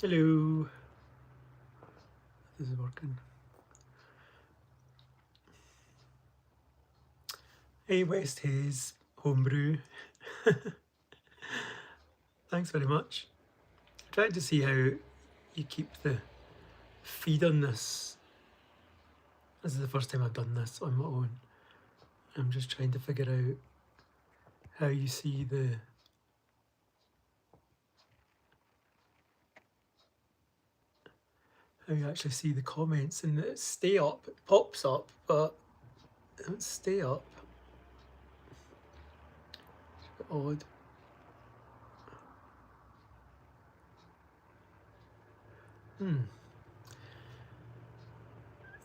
Hello. This is working. Hey, West Hayes, Homebrew. Thanks very much. I tried to see how you keep the feed on this. This is the first time I've done this on my own. I'm just trying to figure out how you see how you actually see the comments, and it stay up, it pops up, but it don't stay up. It's a bit odd.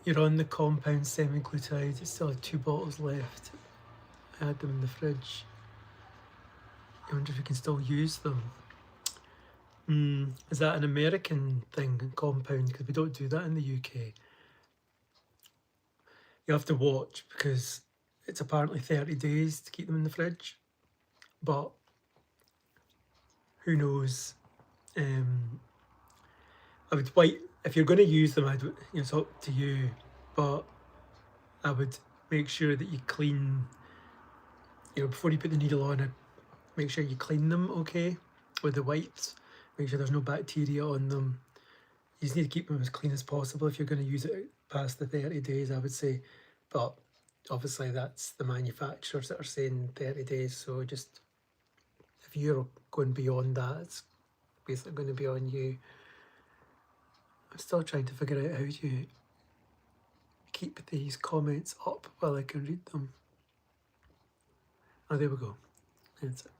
You're on the compound semi-glutide. You still have 2 bottles left. I had them in the fridge. I wonder if you can still use them. Is that an American thing, compound? Because we don't do that in the UK. You have to watch because it's apparently 30 days to keep them in the fridge. But who knows? I would wait, if you're going to use them, it's up to you. But I would make sure that you clean, before you put the needle on it, make sure you clean them okay with the wipes. Make sure there's no bacteria on them. You just need to keep them as clean as possible if you're going to use it past the 30 days, I would say. But obviously that's the manufacturers that are saying 30 days. So just, if you're going beyond that, it's basically going to be on you. I'm still trying to figure out how to keep these comments up while I can read them. Oh, there we go. That's it.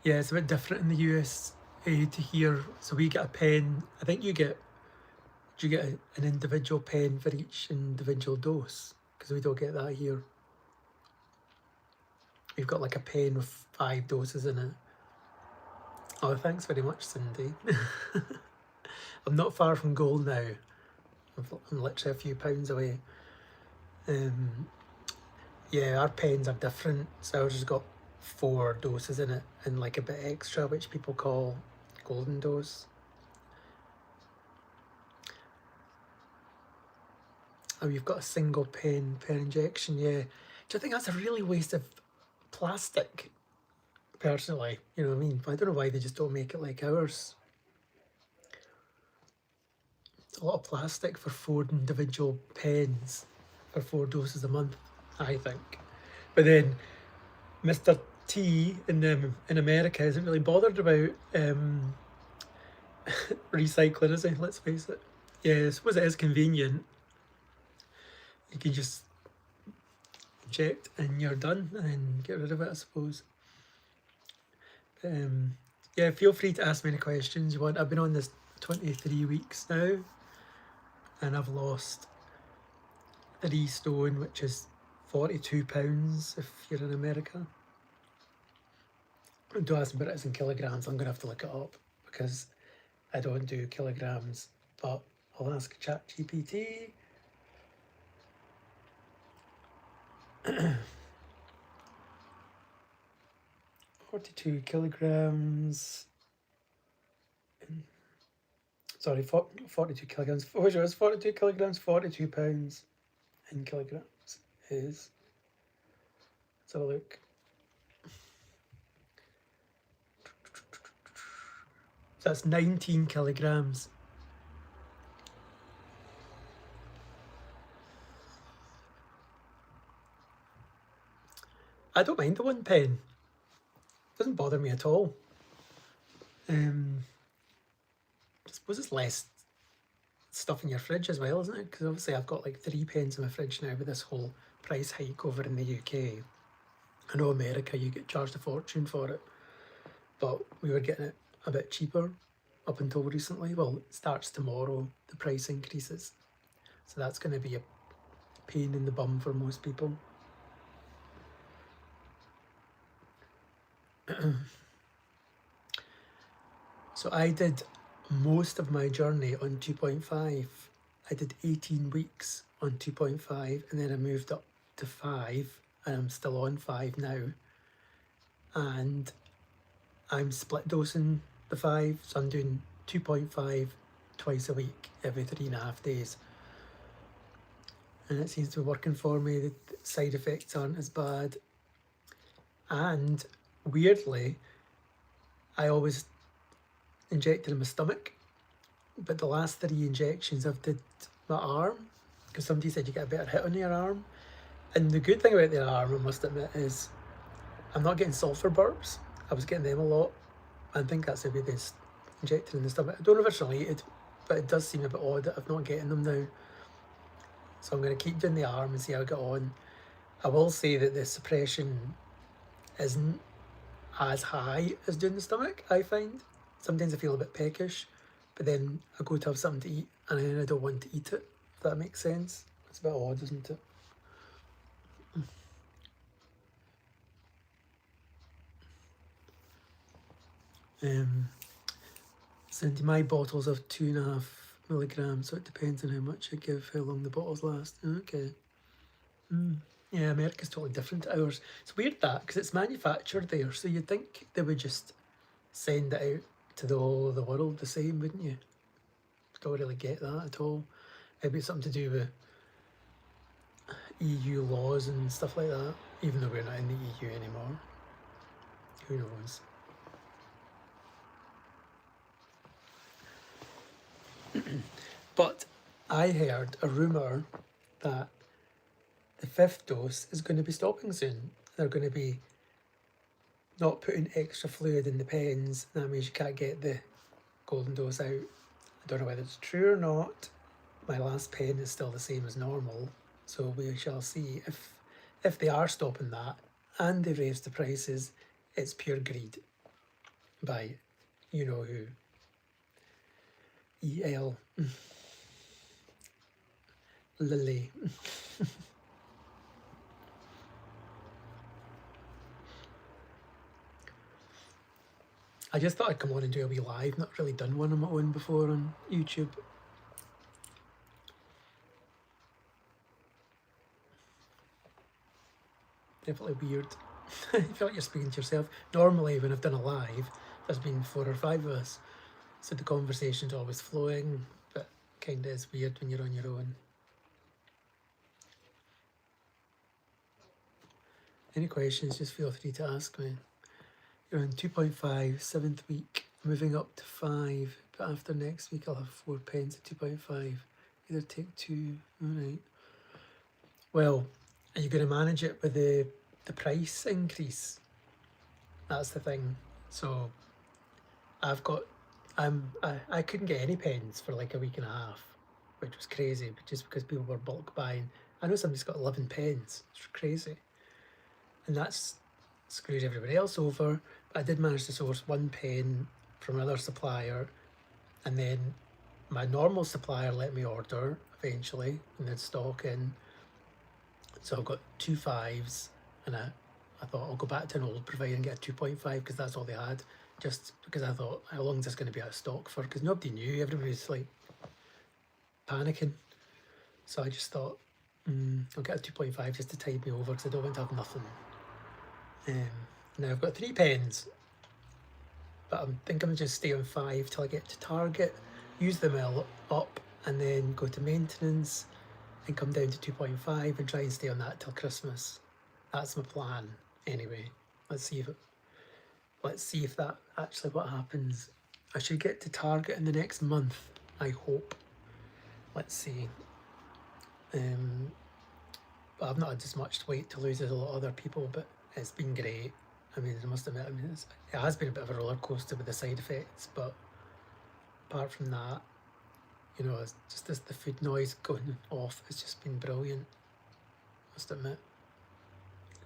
Yeah, it's a bit different in the USA to here. So we get a pen. I think do you get an individual pen for each individual dose? Because we don't get that here. We've got like a pen with 5 doses in it. Oh, thanks very much, Cindy. I'm not far from goal now. I'm literally a few pounds away. Yeah, our pens are different. So ours has got 4 doses in it and like a bit extra, which people call golden dose. Oh, you've got a single pen per injection, yeah. Do you think that's a really waste of plastic? Personally, you know what I mean? I don't know why they just don't make it like ours. It's a lot of plastic for 4 individual pens for 4 doses a month, I think. But then Mr. T in America isn't really bothered about recycling, is he? Let's face it. Yeah, I suppose it is convenient. You can just inject and you're done and get rid of it, I suppose. Yeah, feel free to ask me any questions you want. I've been on this 23 weeks now and I've lost 3 stone, which is 42 pounds if you're in America. Don't ask me what it is in kilograms. I'm going to have to look it up because I don't do kilograms, but I'll ask ChatGPT. 42 kilograms. Sorry, 42 kilograms. Which was 42 kilograms, 42 pounds in kilograms is. Let's have a look. So that's 19 kilograms. I don't mind the 1 pen. It doesn't bother me at all. I suppose it's less stuff in your fridge as well, isn't it? Because obviously I've got like 3 pens in my fridge now with this whole price hike over in the UK. I know America, you get charged a fortune for it, but we were getting it a bit cheaper up until recently. Well, it starts tomorrow, the price increases. So that's going to be a pain in the bum for most people. So I did most of my journey on 2.5. I did 18 weeks on 2.5 and then I moved up to 5 and I'm still on 5 now. and I'm split dosing the 5, so I'm doing 2.5 twice a week, every 3.5 days. And it seems to be working for me. The side effects aren't as bad. And weirdly, I always injected in my stomach, but the last 3 injections I've did my arm, because somebody said you get a better hit on your arm. And the good thing about the arm, I must admit, is I'm not getting sulphur burps. I was getting them a lot. I think that's the way they injected in the stomach. I don't know if it's related, but it does seem a bit odd that I'm not getting them now. So I'm going to keep doing the arm and see how I get on. I will say that the suppression isn't as high as doing the stomach, I find. Sometimes I feel a bit peckish, but then I go to have something to eat and then I don't want to eat it, if that makes sense. It's a bit odd, isn't it? So my bottles of 2.5 milligrams, so it depends on how much I give, how long the bottles last. Okay. Yeah, America's totally different to ours. It's weird that, because it's manufactured there, so you'd think they would just send it out to the whole of the world the same, wouldn't you? Don't really get that at all. Maybe it's something to do with EU laws and stuff like that, even though we're not in the EU anymore. Who knows? But I heard a rumour that the 5th dose is going to be stopping soon. They're going to be not putting extra fluid in the pens. That means you can't get the golden dose out. I don't know whether it's true or not. My last pen is still the same as normal, so we shall see. If they are stopping that and they've raised the prices, it's pure greed by you know who. E.L. Lily. I just thought I'd come on and do a wee live. Not really done one on my own before on YouTube. Definitely weird. You feel like you're speaking to yourself. Normally when I've done a live, there's been 4 or 5 of us, so the conversation's always flowing, but kinda is weird when you're on your own. Any questions, just feel free to ask me. You're on 2.5, 7th week, moving up to 5, but after next week I'll have 4 pens at 2.5. Either take 2, alright. Well, are you going to manage it with the price increase? That's the thing. So I couldn't get any pens for like a week and a half, which was crazy, but just because people were bulk buying. I know somebody's got 11 pens. It's crazy. And that's screwed everybody else over. But I did manage to source 1 pen from another supplier, and then my normal supplier let me order eventually and then stock in. So I've got 2 5s, and I thought I'll go back to an old provider and get a 2.5 because that's all they had. Just because I thought, how long is this going to be out of stock for? Because nobody knew, everybody was like panicking. So I just thought, I'll get a 2.5 just to tide me over because I don't want to have nothing. Now I've got 3 pens, but I think I'm just stay on 5 till I get to Target, use them all up, and then go to maintenance and come down to 2.5 and try and stay on that till Christmas. That's my plan anyway. Let's see if that actually what happens. I should get to Target in the next month, I hope. Let's see. But I've not had as much weight to lose as a lot of other people, but it's been great. I mean, I must admit, it has been a bit of a roller coaster with the side effects, but apart from that, you know, it's just the food noise going off has just been brilliant, I must admit.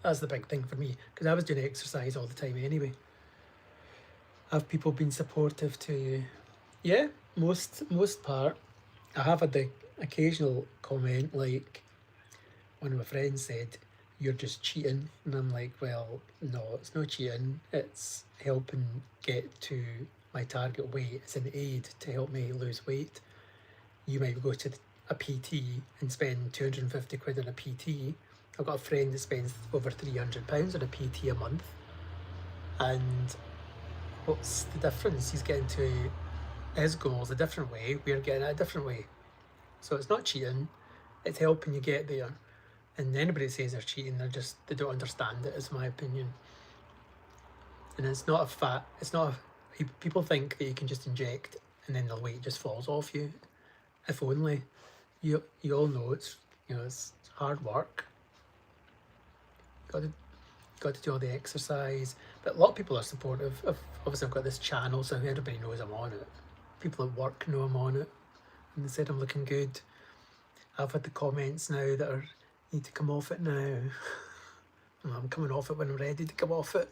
That's the big thing for me, because I was doing exercise all the time anyway. Have people been supportive to you? Yeah, most part. I have had the occasional comment, like one of my friends said, "You're just cheating," and I'm like, well, no, it's not cheating, it's helping get to my target weight. It's an aid to help me lose weight. You might go to a PT and spend 250 quid on a PT. I've got a friend that spends over £300 on a PT a month. And what's the difference? He's getting to his goals a different way, we're getting it a different way. So it's not cheating, it's helping you get there. And anybody that says they're cheating, they don't understand it, is my opinion. And it's not people think that you can just inject and then the weight just falls off you. If only. You all know it's hard work. Got to do all the exercise. But a lot of people are supportive. Obviously I've got this channel, so everybody knows I'm on it. People at work know I'm on it, and they said I'm looking good. I've had the comments now that are, need to come off it now. I'm coming off it when I'm ready to come off it.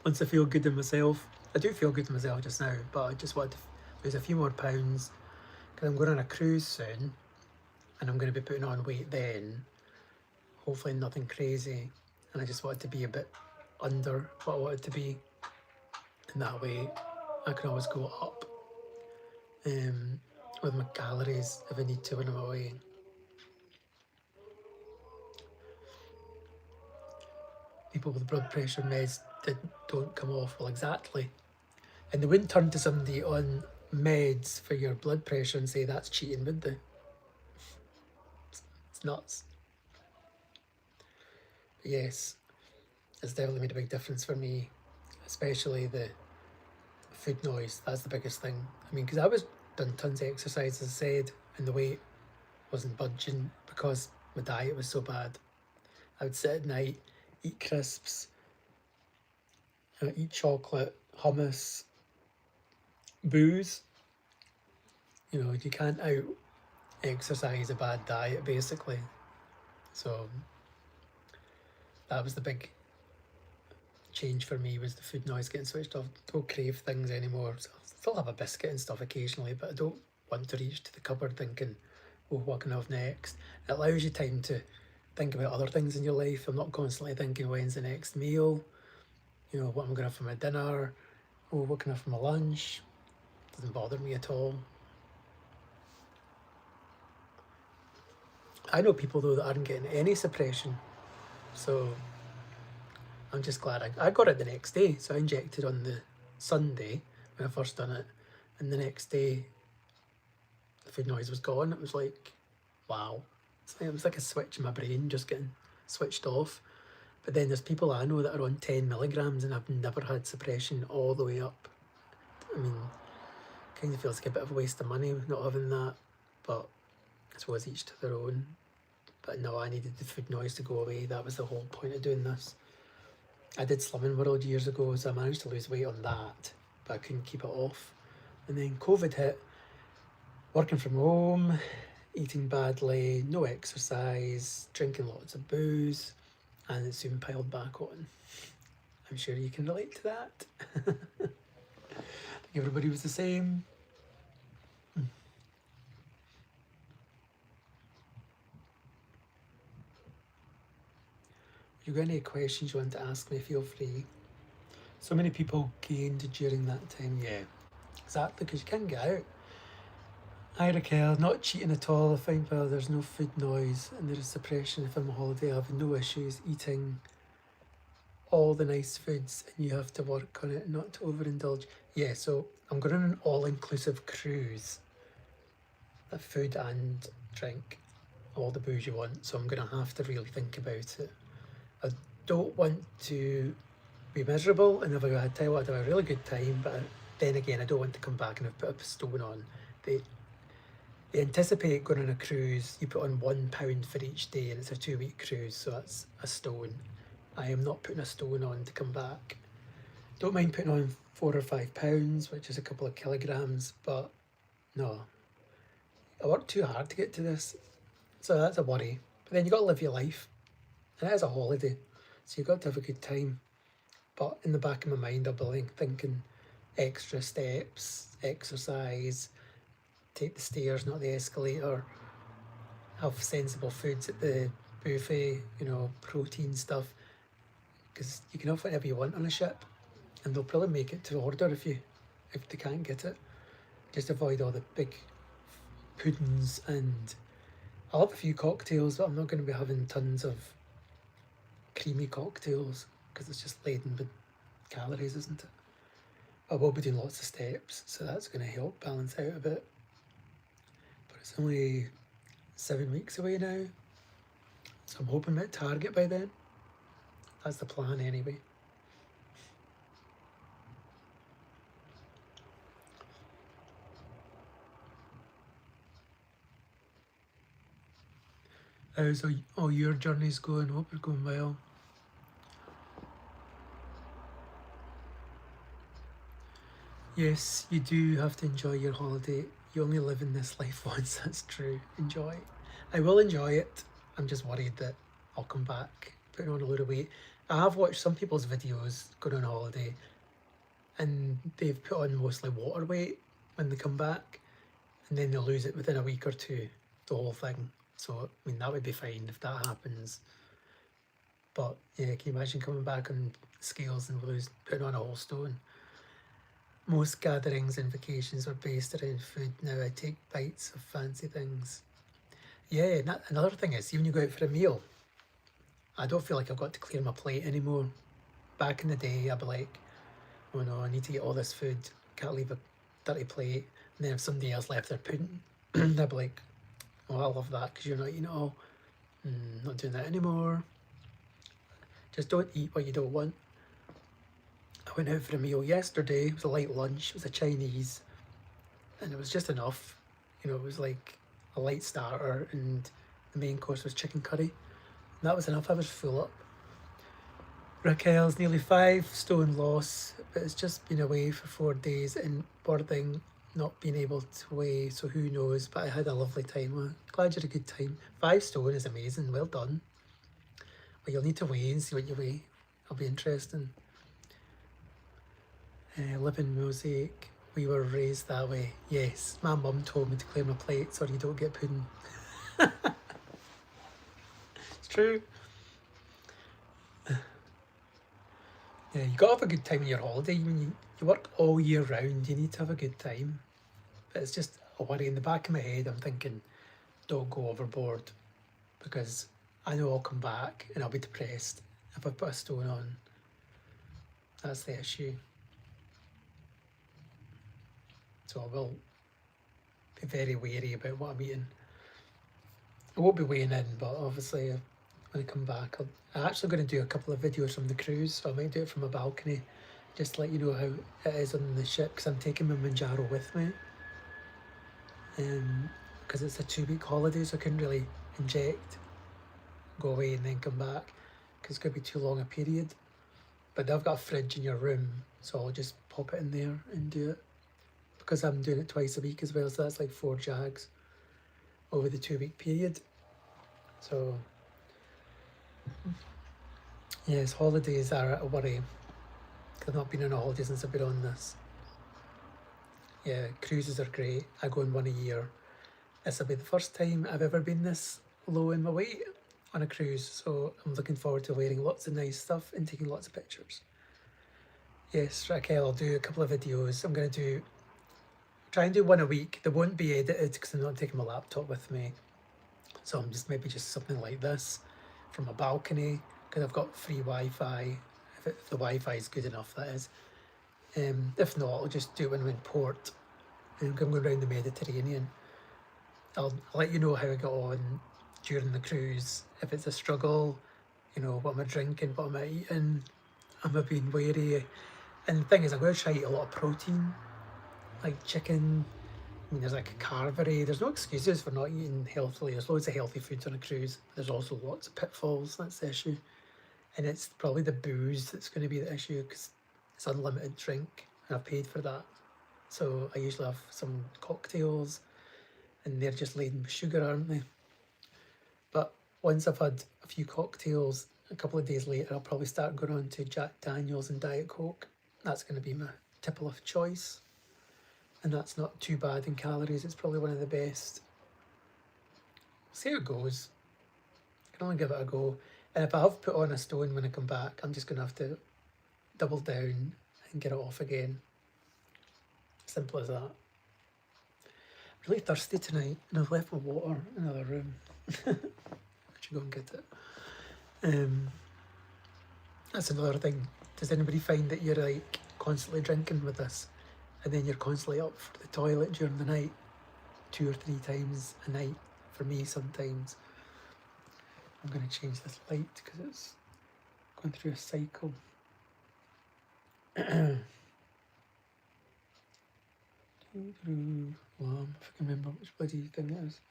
Once I feel good in myself. I do feel good in myself just now, but I just want to lose a few more pounds because I'm going on a cruise soon and I'm going to be putting on weight then. Hopefully nothing crazy, and I just want it to be a bit under what I want it to be, and that way I can always go up with my calories if I need to when I'm away. People with blood pressure meds that don't come off. Well, exactly. And they wouldn't turn to somebody on meds for your blood pressure and say that's cheating, would they? It's nuts. But yes, it's definitely made a big difference for me, especially the food noise. That's the biggest thing. I mean, because I was doing tons of exercise, as I said, and the weight wasn't budging because my diet was so bad. I would sit at night, eat crisps, eat chocolate, hummus, booze. You know, you can't out exercise a bad diet, basically. So that was the big change for me, was the food noise getting switched off. Don't crave things anymore. So I'll still have a biscuit and stuff occasionally, but I don't want to reach to the cupboard thinking, oh, what can I have next? It allows you time to think about other things in your life. I'm not constantly thinking, when's the next meal? You know, what I'm going to have for my dinner? Oh, what can I have for my lunch? Doesn't bother me at all. I know people though that aren't getting any suppression, so I'm just glad I got it the next day. So I injected on the Sunday when I first done it, and the next day the food noise was gone. It was like, wow. It was like a switch in my brain just getting switched off. But then there's people I know that are on 10 milligrams and have never had suppression all the way up. I mean, kind of feels like a bit of a waste of money not having that, but I suppose each to their own. But no, I needed the food noise to go away. That was the whole point of doing this. I did Slimming World years ago, so I managed to lose weight on that, but I couldn't keep it off. And then COVID hit, working from home, eating badly, no exercise, drinking lots of booze, and it soon piled back on. I'm sure you can relate to that. I think everybody was the same. If you've got any questions you want to ask me, feel free. So many people gained during that time. Yeah, exactly, because you can't get out. Hi Raquel, not cheating at all. I find well there's no food noise and there is suppression. If I'm on holiday, I have no issues eating all the nice foods, and you have to work on it not to overindulge. Yeah, so I'm going on an all-inclusive cruise. Food and drink, all the booze you want, so I'm going to have to really think about it. I don't want to be miserable and have a time. I have a really good time, but then again, I don't want to come back and have put a stone on. They anticipate going on a cruise, you put on £1 for each day, and it's a 2-week cruise, so that's a stone. I am not putting a stone on to come back. Don't mind putting on 4 or 5 pounds, which is a couple of kilograms, but no. I worked too hard to get to this, so that's a worry. But then you've got to live your life, and it is a holiday, so you've got to have a good time. But in the back of my mind, I'll be thinking extra steps, exercise, take the stairs, not the escalator, have sensible foods at the buffet, you know, protein stuff, because you can have whatever you want on a ship, and they'll probably make it to order if they can't get it. Just avoid all the big puddings, and I'll have a few cocktails, but I'm not going to be having tons of creamy cocktails because it's just laden with calories, isn't it? I will be doing lots of steps, so that's going to help balance out a bit. But it's only 7 weeks away now, so I'm hoping to hit target by then. That's the plan anyway. How's all your journeys going? Hope you're going well. Yes, you do have to enjoy your holiday. You only live in this life once, that's true. Enjoy. I will enjoy it. I'm just worried that I'll come back putting on a load of weight. I have watched some people's videos going on holiday and they've put on mostly water weight when they come back, and then they'll lose it within a week or two, the whole thing. So, I mean, that would be fine if that happens. But yeah, can you imagine coming back on scales and putting on a whole stone? Most gatherings and vacations are based around food now. I take bites of fancy things. Yeah, another thing is, even you go out for a meal, I don't feel like I've got to clear my plate anymore. Back in the day, I'd be like, oh no, I need to eat all this food, can't leave a dirty plate. And then if somebody else left their pudding, I'd be like, oh, I love that because you're not eating it all. Not doing that anymore. Just don't eat what you don't want. I went out for a meal yesterday. It was a light lunch. It was a Chinese, and it was just enough. You know, it was like a light starter, and the main course was chicken curry. And that was enough. I was full up. Raquel's nearly 5 stone loss, but it's just been away for 4 days and birthing, not being able to weigh, so who knows. But I had a lovely time. I'm glad you had a good time. 5 stone is amazing. Well done. But you'll need to weigh and see what you weigh. It'll be interesting. Live in Mosaic. We were raised that way. Yes, my mum told me to clear my plates or you don't get pudding. It's true. Yeah, you got to have a good time on your holiday. When you work all year round, you need to have a good time. But it's just a worry in the back of my head. I'm thinking, don't go overboard, because I know I'll come back and I'll be depressed if I put a stone on. That's the issue. So I will be very wary about what I'm eating. I won't be weighing in, but obviously when I come back, I'm actually going to do a couple of videos from the cruise, so I might do it from a balcony, just to let you know how it is on the ship, because I'm taking my Mounjaro with me. Because it's a 2-week holiday, so I couldn't really inject, go away and then come back, because it's going to be too long a period. But they've got a fridge in your room, so I'll just pop it in there and do it. Because I'm doing it twice a week as well, so that's like 4 jags over the 2-week period. So yes, holidays are a worry. I've not been on a holiday since I've been on this. Yeah, cruises are great. I go on one a year. This will be the first time I've ever been this low in my weight on a cruise, so I'm looking forward to wearing lots of nice stuff and taking lots of pictures. Yes, Raquel, I'll do a couple of videos. I'm going to try and do one a week. They won't be edited because I'm not taking my laptop with me. So I'm maybe just something like this from a balcony, because I've got free Wi-Fi, if the Wi-Fi is good enough, that is. If not, I'll just do it when I'm in port and I'm going around the Mediterranean. I'll let you know how I got on during the cruise. If it's a struggle, you know, what am I drinking, what am I eating, am I being wary? And the thing is, I'm going to try to eat a lot of protein, like chicken. I mean, there's like a carvery. There's no excuses for not eating healthily. There's loads of healthy foods on a cruise. There's also lots of pitfalls. That's the issue. And it's probably the booze that's going to be the issue, because it's unlimited drink and I've paid for that. So I usually have some cocktails and they're just laden with sugar, aren't they? But once I've had a few cocktails, a couple of days later, I'll probably start going on to Jack Daniels and Diet Coke. That's going to be my tipple of choice. And that's not too bad in calories. It's probably one of the best. See how it goes. I can only give it a go. And if I have put on a stone when I come back, I'm just going to have to double down and get it off again. Simple as that. I'm really thirsty tonight, and I've left my water in another room. I should go and get it. That's another thing. Does anybody find that you're like constantly drinking with this, and then you're constantly up for the toilet during the night, 2 or 3 times a night? For me, sometimes. I'm going to change this light because it's going through a cycle. Alarm, if I can remember which bloody thing it is.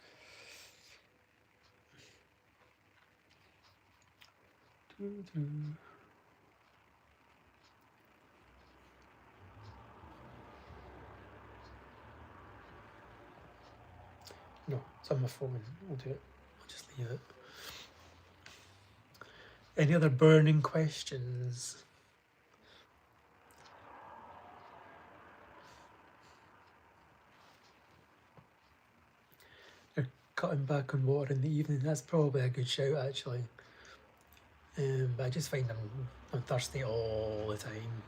No, it's on my phone. I'll do it. I'll just leave it. Any other burning questions? You're cutting back on water in the evening. That's probably a good shout, actually. But I just find I'm thirsty all the time.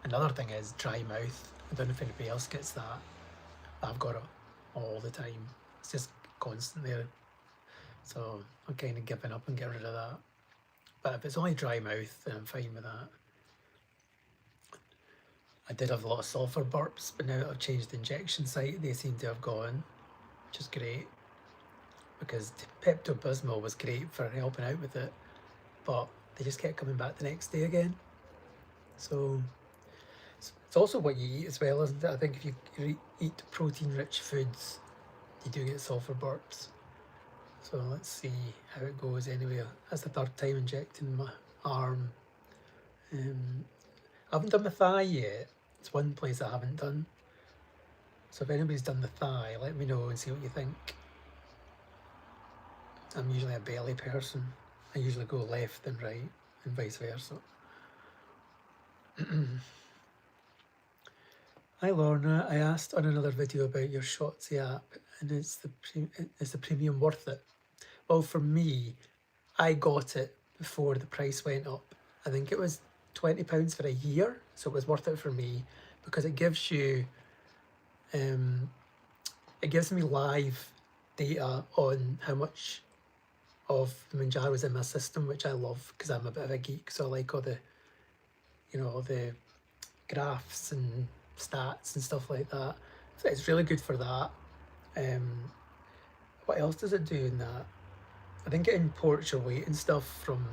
Another thing is dry mouth. I don't know if anybody else gets that. I've got it all the time. It's just constant there. So I'm kind of giving up and getting rid of that. But if it's only dry mouth, then I'm fine with that. I did have a lot of sulphur burps, but now that I've changed the injection site, they seem to have gone, which is great. Because Pepto-Bismol was great for helping out with it, but they just kept coming back the next day again. So it's also what you eat as well, isn't it? I think if you eat protein-rich foods, you do get sulphur burps. So let's see how it goes anyway. That's the 3rd time injecting my arm. I haven't done my thigh yet. It's one place I haven't done. So if anybody's done the thigh, let me know and see what you think. I'm usually a belly person. I usually go left and right and vice versa. Hi Lorna, I asked on another video about your Shotzi app, and is the premium worth it? Well, for me, I got it before the price went up. I think it was £20 for a year, so it was worth it for me because it gives you, it gives me live data on how much of the Mounjaro is in my system, which I love because I'm a bit of a geek, so I like all the, all the graphs and stats and stuff like that. So it's really good for that. What else does it do in that? I think it imports your weight and stuff from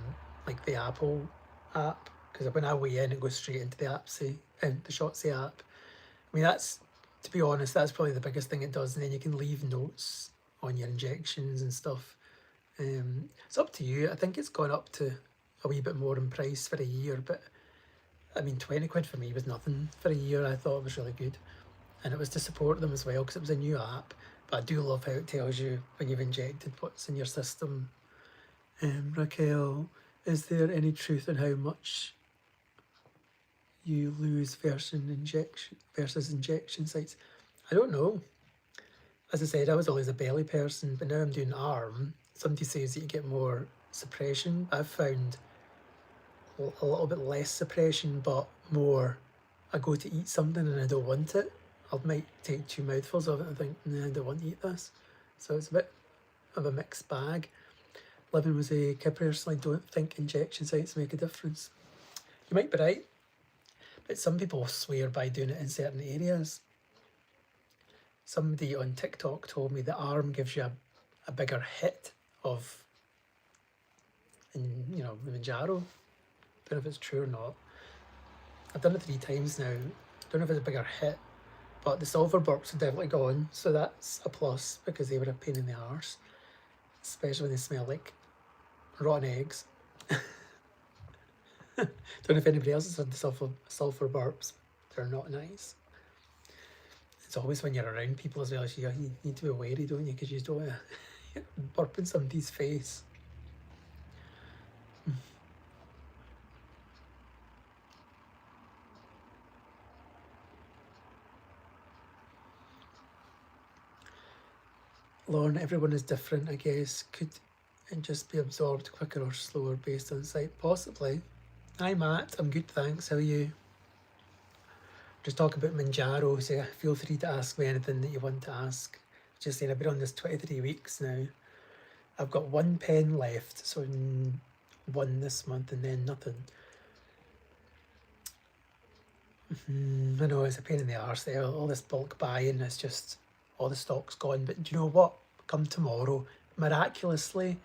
like the Apple app, because when I weigh in, it goes straight into the the Shotzi app. I mean, that's, to be honest, that's probably the biggest thing it does. And then you can leave notes on your injections and stuff. It's up to you. I think it's gone up to a wee bit more in price for a year, but I mean, 20 quid for me was nothing for a year. I thought it was really good. And it was to support them as well, because it was a new app. But I do love how it tells you when you've injected what's in your system. Raquel, is there any truth in how much you lose versus injection sites? I don't know. As I said, I was always a belly person, but now I'm doing arm. Somebody says that you get more suppression. I've found a little bit less suppression, but more, I go to eat something and I don't want it. I might take 2 mouthfuls of it and think, nah, I don't want to eat this. So it's a bit of a mixed bag. Living with a kid, personally don't think injection sites make a difference. You might be right, but some people swear by doing it in certain areas. Somebody on TikTok told me the arm gives you a bigger hit of, the Mounjaro. Don't know if it's true or not. I've done it 3 times now. Don't know if it's a bigger hit, but the sulphur burps are definitely gone, so that's a plus because they were a pain in the arse, especially when they smell like rotten eggs. Don't know if anybody else has had the sulphur burps. They're not nice. It's always when you're around people as well, you need to be wary, don't you? Because you don't want to burp in somebody's face. Lauren, everyone is different, I guess. Could it just be absorbed quicker or slower based on site? Possibly. Hi Matt, I'm good, thanks. How are you? Just talk about Mounjaro, so feel free to ask me anything that you want to ask. Just saying, I've been on this 23 weeks now. I've got 1 pen left, so one this month and then nothing. I know it's a pain in the arse there. All this bulk buying is just, all the stock's gone. But do you know what? Come tomorrow, miraculously,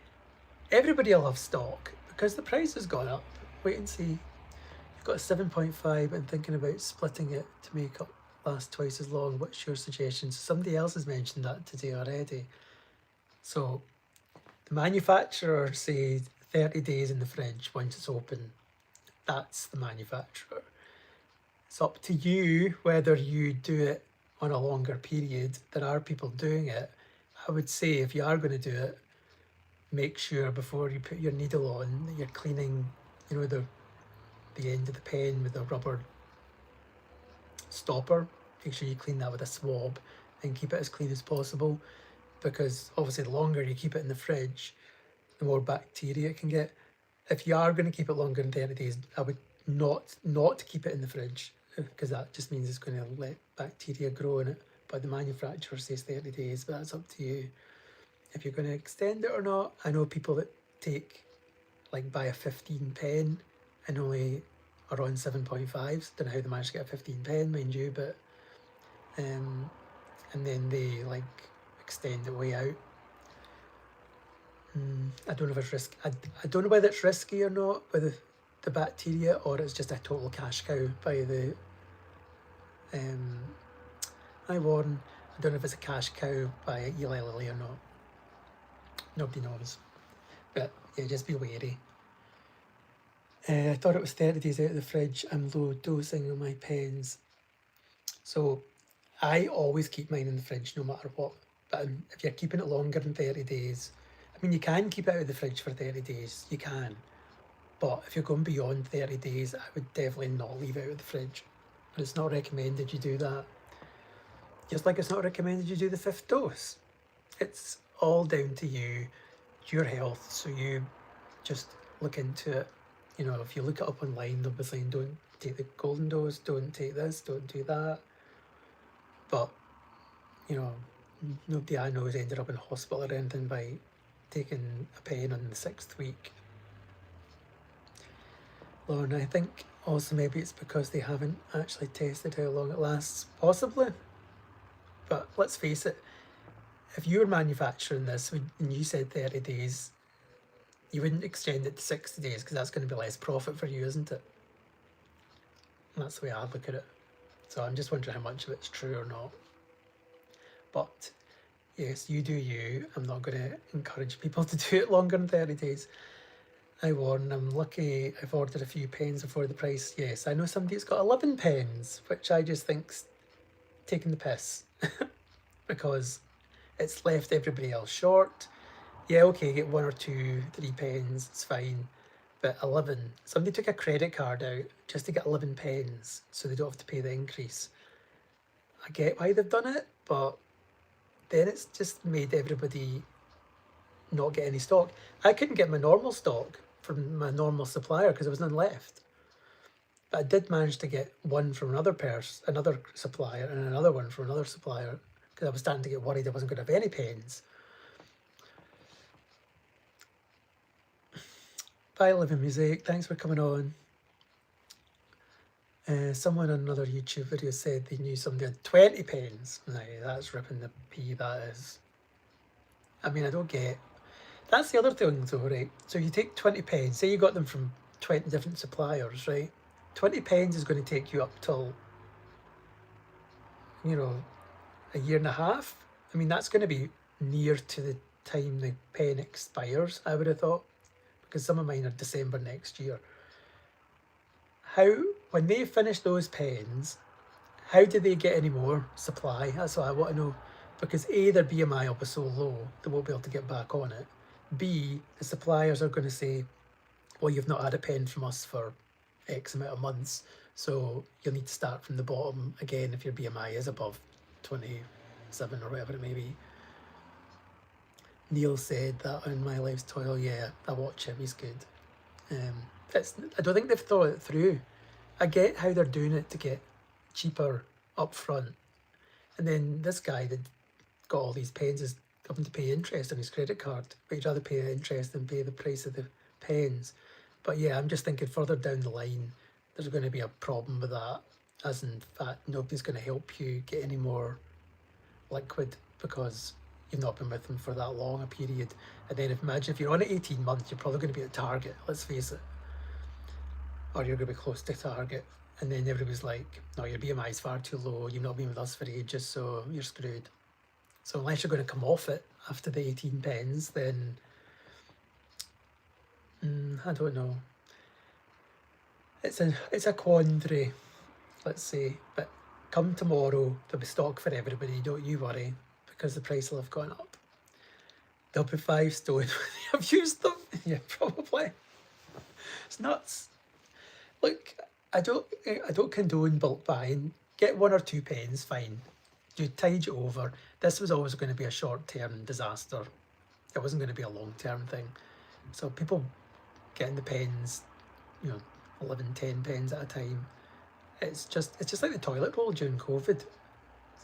everybody will have stock because the price has gone up. Wait and see. You've got a 7.5 and thinking about splitting it to make it last twice as long. What's your suggestion? Somebody else has mentioned that today already. So the manufacturer says 30 days in the fridge once it's open. That's the manufacturer. It's up to you whether you do it on a longer period. There are people doing it. I would say if you are going to do it, make sure before you put your needle on that you're cleaning, you know, the end of the pen with a rubber stopper. Make sure you clean that with a swab and keep it as clean as possible, because obviously the longer you keep it in the fridge, the more bacteria it can get. If you are going to keep it longer than 30 days, I would not keep it in the fridge, because that just means it's going to let bacteria grow in it. But the manufacturer says 30 days, but that's up to you if you're going to extend it or not. I know people that buy a 15 pen and only are on 7.5s. Don't know how they managed to get a 15 pen, mind you, but and then they extend it way out. I don't know if it's risky. I don't know whether it's risky or not with the bacteria, or it's just a total cash cow by the hi Warren. I don't know if it's a cash cow by Eli Lilly or not. Nobody knows. But yeah, just be wary. I thought it was 30 days out of the fridge. I'm low dosing on my pens. So I always keep mine in the fridge no matter what. But if you're keeping it longer than 30 days, I mean, you can keep it out of the fridge for 30 days. You can. But if you're going beyond 30 days, I would definitely not leave it out of the fridge. And it's not recommended you do that. Just like it's not recommended you do the 5th dose. It's all down to you, your health. So you just look into it. You know, if you look it up online, they'll be saying don't take the golden dose, don't take this, don't do that. But, you know, nobody I know has ended up in hospital or anything by taking a pen on the 6th week. Lauren, I think also maybe it's because they haven't actually tested how long it lasts, possibly. But let's face it, if you were manufacturing this and you said 30 days, you wouldn't extend it to 60 days because that's going to be less profit for you, isn't it? And that's the way I look at it. So I'm just wondering how much of it's true or not. But yes, you do you. I'm not going to encourage people to do it longer than 30 days. Hi Warren, I'm lucky I've ordered a few pens before the price. Yes, I know somebody that's got 11 pens, which I just think's taking the piss because it's left everybody else short. Yeah, okay, get 1 or 2, 3 pens, it's fine. But 11, somebody took a credit card out just to get 11 pens so they don't have to pay the increase. I get why they've done it, but then it's just made everybody not get any stock. I couldn't get my normal stock from my normal supplier because there was none left. But I did manage to get one from another supplier, and another one from another supplier, because I was starting to get worried I wasn't going to have any pens. Bye, Living Music. Thanks for coming on. Someone on another YouTube video said they knew somebody had 20 pens. No, that's ripping the pee, that is. I mean, I don't get... That's the other thing though, right? So you take 20 pens, say you got them from 20 different suppliers, right? 20 pens is going to take you up till, you know, a year and a half. I mean, that's going to be near to the time the pen expires, I would have thought, because some of mine are December next year. How, when they finish those pens, how do they get any more supply? That's what I want to know. Because A, their BMI will be so low, they won't be able to get back on it. B, the suppliers are going to say, well, you've not had a pen from us for X amount of months, so you'll need to start from the bottom again if your BMI is above 27 or whatever it may be. Neil said that on My Life's Toil. Yeah, I watch him, he's good. I don't think they've thought it through. I get how they're doing it to get cheaper up front, and then this guy that got all these pens is having to pay interest on his credit card, but he'd rather pay the interest than pay the price of the pens. But yeah, I'm just thinking further down the line, there's going to be a problem with that, as in fact, nobody's going to help you get any more liquid because you've not been with them for that long a period. And then imagine if you're on it 18 months, you're probably going to be at target, let's face it, or you're going to be close to target. And then everybody's like, no, your BMI is far too low, you've not been with us for ages, so you're screwed. So unless you're going to come off it after the 18 pens, then I don't know. It's a quandary, let's say. But come tomorrow, there'll be stock for everybody, don't you worry, because the price will have gone up. They'll be 5 stone when I've used them. Yeah, probably. It's nuts. Look, I don't condone bulk buying. Get 1 or 2 pens, fine. You tide you over. This was always going to be a short-term disaster. It wasn't going to be a long-term thing. So people getting the pens, 11, 10 pens at a time. It's just like the toilet roll during COVID.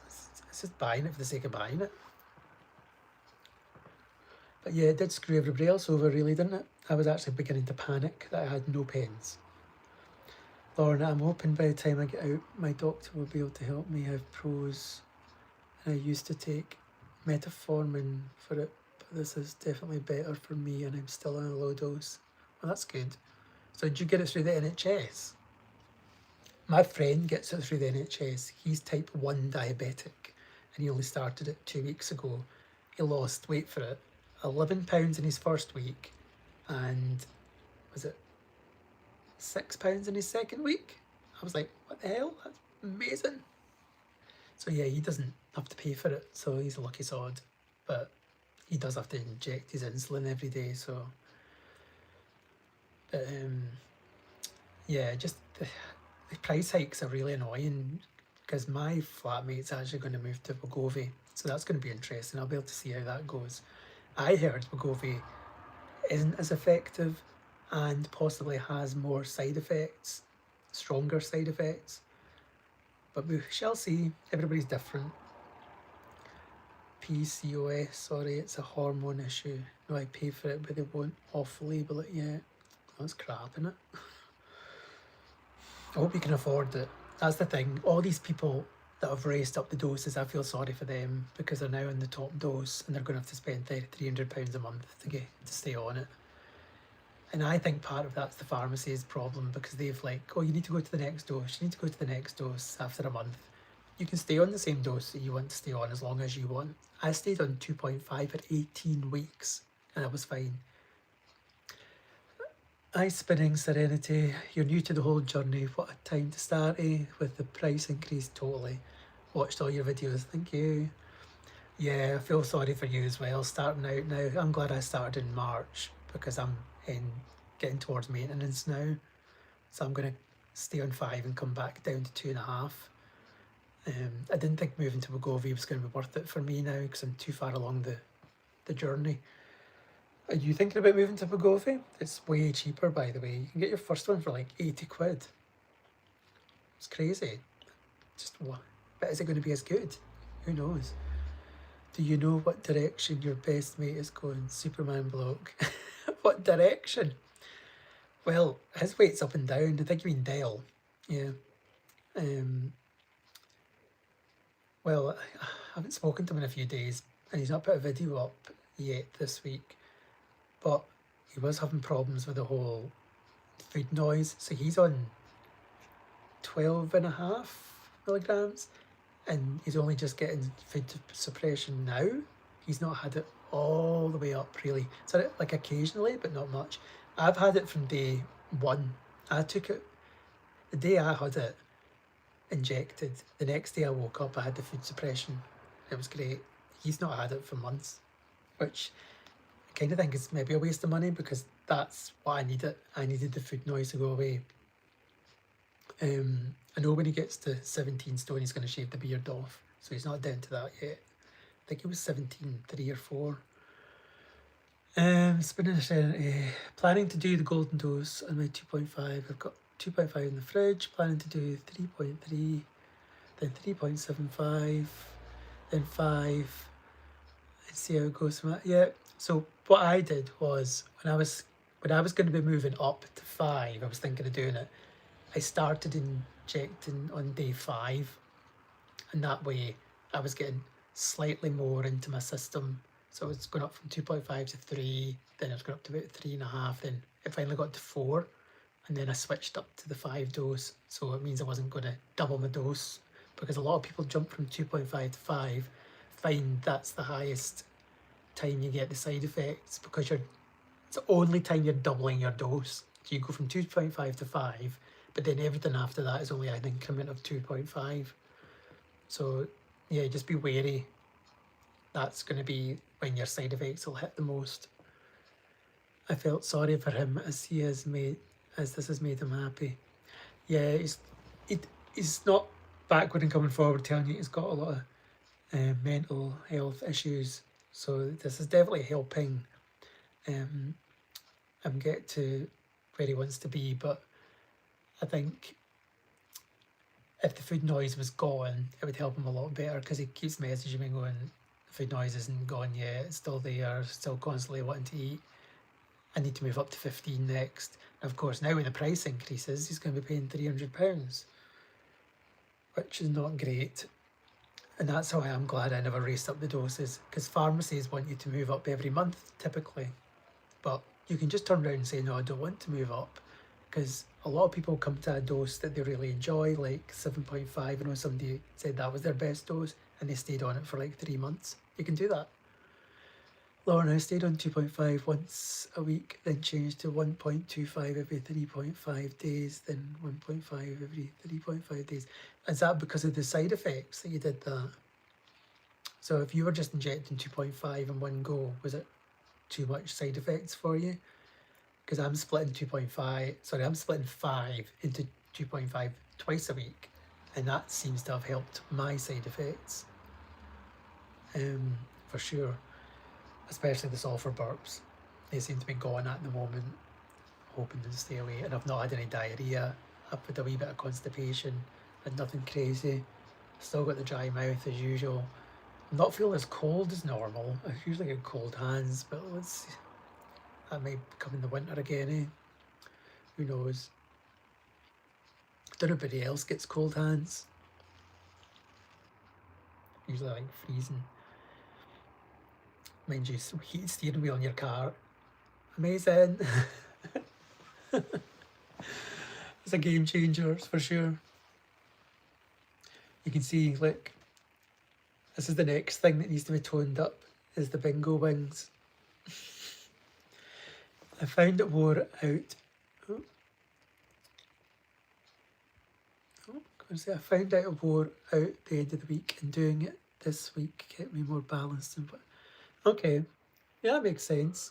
It's just buying it for the sake of buying it. But yeah, it did screw everybody else over, really, didn't it? I was actually beginning to panic that I had no pens. Lorna, I'm hoping by the time I get out, my doctor will be able to help me. I have pros, and I used to take metformin for it, but this is definitely better for me, and I'm still on a low dose. Well, that's good. So did you get it through the NHS? My friend gets it through the NHS. He's type 1 diabetic, and he only started it 2 weeks ago. He lost, wait for it, 11 pounds in his first week, and was it £6 in his second week? I was like, what the hell? That's amazing. So yeah, he doesn't have to pay for it, so he's a lucky sod. But he does have to inject his insulin every day, so. But yeah, just the price hikes are really annoying because my flatmate's actually going to move to Wegovy, so that's going to be interesting. I'll be able to see how that goes. I heard Wegovy isn't as effective and possibly has more side effects, stronger side effects. But we shall see. Everybody's different. PCOS, sorry, it's a hormone issue. No, I pay for it, but they won't off-label it yet. That's crap, isn't it? I hope you can afford it. That's the thing. All these people that have raised up the doses, I feel sorry for them because they're now in the top dose and they're going to have to spend £300 a month to stay on it. And I think part of that's the pharmacy's problem because they've like, oh, you need to go to the next dose. You need to go to the next dose after a month. You can stay on the same dose that you want to stay on as long as you want. I stayed on 2.5 for 18 weeks and I was fine. Ice spinning Serenity, you're new to the whole journey. What a time to start, eh? With the price increase, totally. Watched all your videos, thank you. Yeah, I feel sorry for you as well, starting out now. I'm glad I started in March because I'm getting towards maintenance now. So I'm going to stay on 5 and come back down to 2.5. I didn't think moving to Wegovy was going to be worth it for me now because I'm too far along the journey. Are you thinking about moving to Wegovy? It's way cheaper, by the way. You can get your first one for like 80 quid. It's crazy. Just what? But is it going to be as good? Who knows? Do you know what direction your best mate is going? Superman bloke. What direction? Well, his weight's up and down. I think you mean Dale. Yeah. Well, I haven't spoken to him in a few days, and he's not put a video up yet this week. But he was having problems with the whole food noise. So he's on 12.5 milligrams, and he's only just getting food suppression now. He's not had it all the way up, really. So like occasionally, but not much. I've had it from day 1. I took it the day I had it injected. The next day I woke up, I had the food suppression. It was great. He's not had it for months, which I kind of think is maybe a waste of money because that's what I needed. I needed the food noise to go away. I know when he gets to 17 stone, he's going to shave the beard off. So he's not down to that yet. I think he was 17, 3 or 4. Spinning a Serenity. Planning to do the golden dose on my 2.5. I've got 2.5 in the fridge. Planning to do 3.3, then 3.75, then 5. Let's see how it goes from that. Yeah. So what I did was when I was when I was going to be moving up to 5, I was thinking of doing it. I started injecting on day 5, and that way I was getting slightly more into my system. So it's going up from 2.5 to 3, then it was going up to about 3.5, then it finally got to 4, and then I switched up to the 5 dose. So it means I wasn't going to double my dose, because a lot of people jump from 2.5 to 5, find that's the highest time you get the side effects, because it's the only time you're doubling your dose. So you go from 2.5 to 5, but then everything after that is only an increment of 2.5. So yeah, just be wary. That's going to be when your side effects will hit the most. I felt sorry for him as this has made him happy. Yeah, he's not backward and coming forward telling you he's got a lot of mental health issues. So this is definitely helping him get to where he wants to be. But I think if the food noise was gone, it would help him a lot better, because he keeps messaging me going, the food noise isn't gone yet, it's still there, still constantly wanting to eat. I need to move up to 15 next. And of course, now with the price increases, he's going to be paying £300, which is not great. And that's why I'm glad I never raced up the doses, because pharmacies want you to move up every month typically. But you can just turn around and say, no, I don't want to move up, because a lot of people come to a dose that they really enjoy, like 7.5. I know somebody said that was their best dose, and they stayed on it for like 3 months. You can do that. Lauren, I stayed on 2.5 once a week, then changed to 1.25 every 3.5 days, then 1.5 every 3.5 days. Is that because of the side effects that you did that? So if you were just injecting 2.5 in one go, was it too much side effects for you? Because I'm splitting 5 into 2.5 twice a week, and that seems to have helped my side effects, for sure. Especially the sulphur burps. They seem to be gone at the moment, hoping to stay away. And I've not had any diarrhea. I've had a wee bit of constipation, but nothing crazy. Still got the dry mouth as usual. I'm not feeling as cold as normal. I usually get cold hands, but let's see. That may come in the winter again, eh? Who knows? I don't know if anybody else gets cold hands. Usually like freezing. Mind you, some heated steering wheel in your car. Amazing. It's a game changer, for sure. You can see, look, this is the next thing that needs to be toned up, is the bingo wings. I found it wore out. I found out it wore out the end of the week, and doing it this week kept me more balanced. Okay, yeah, that makes sense.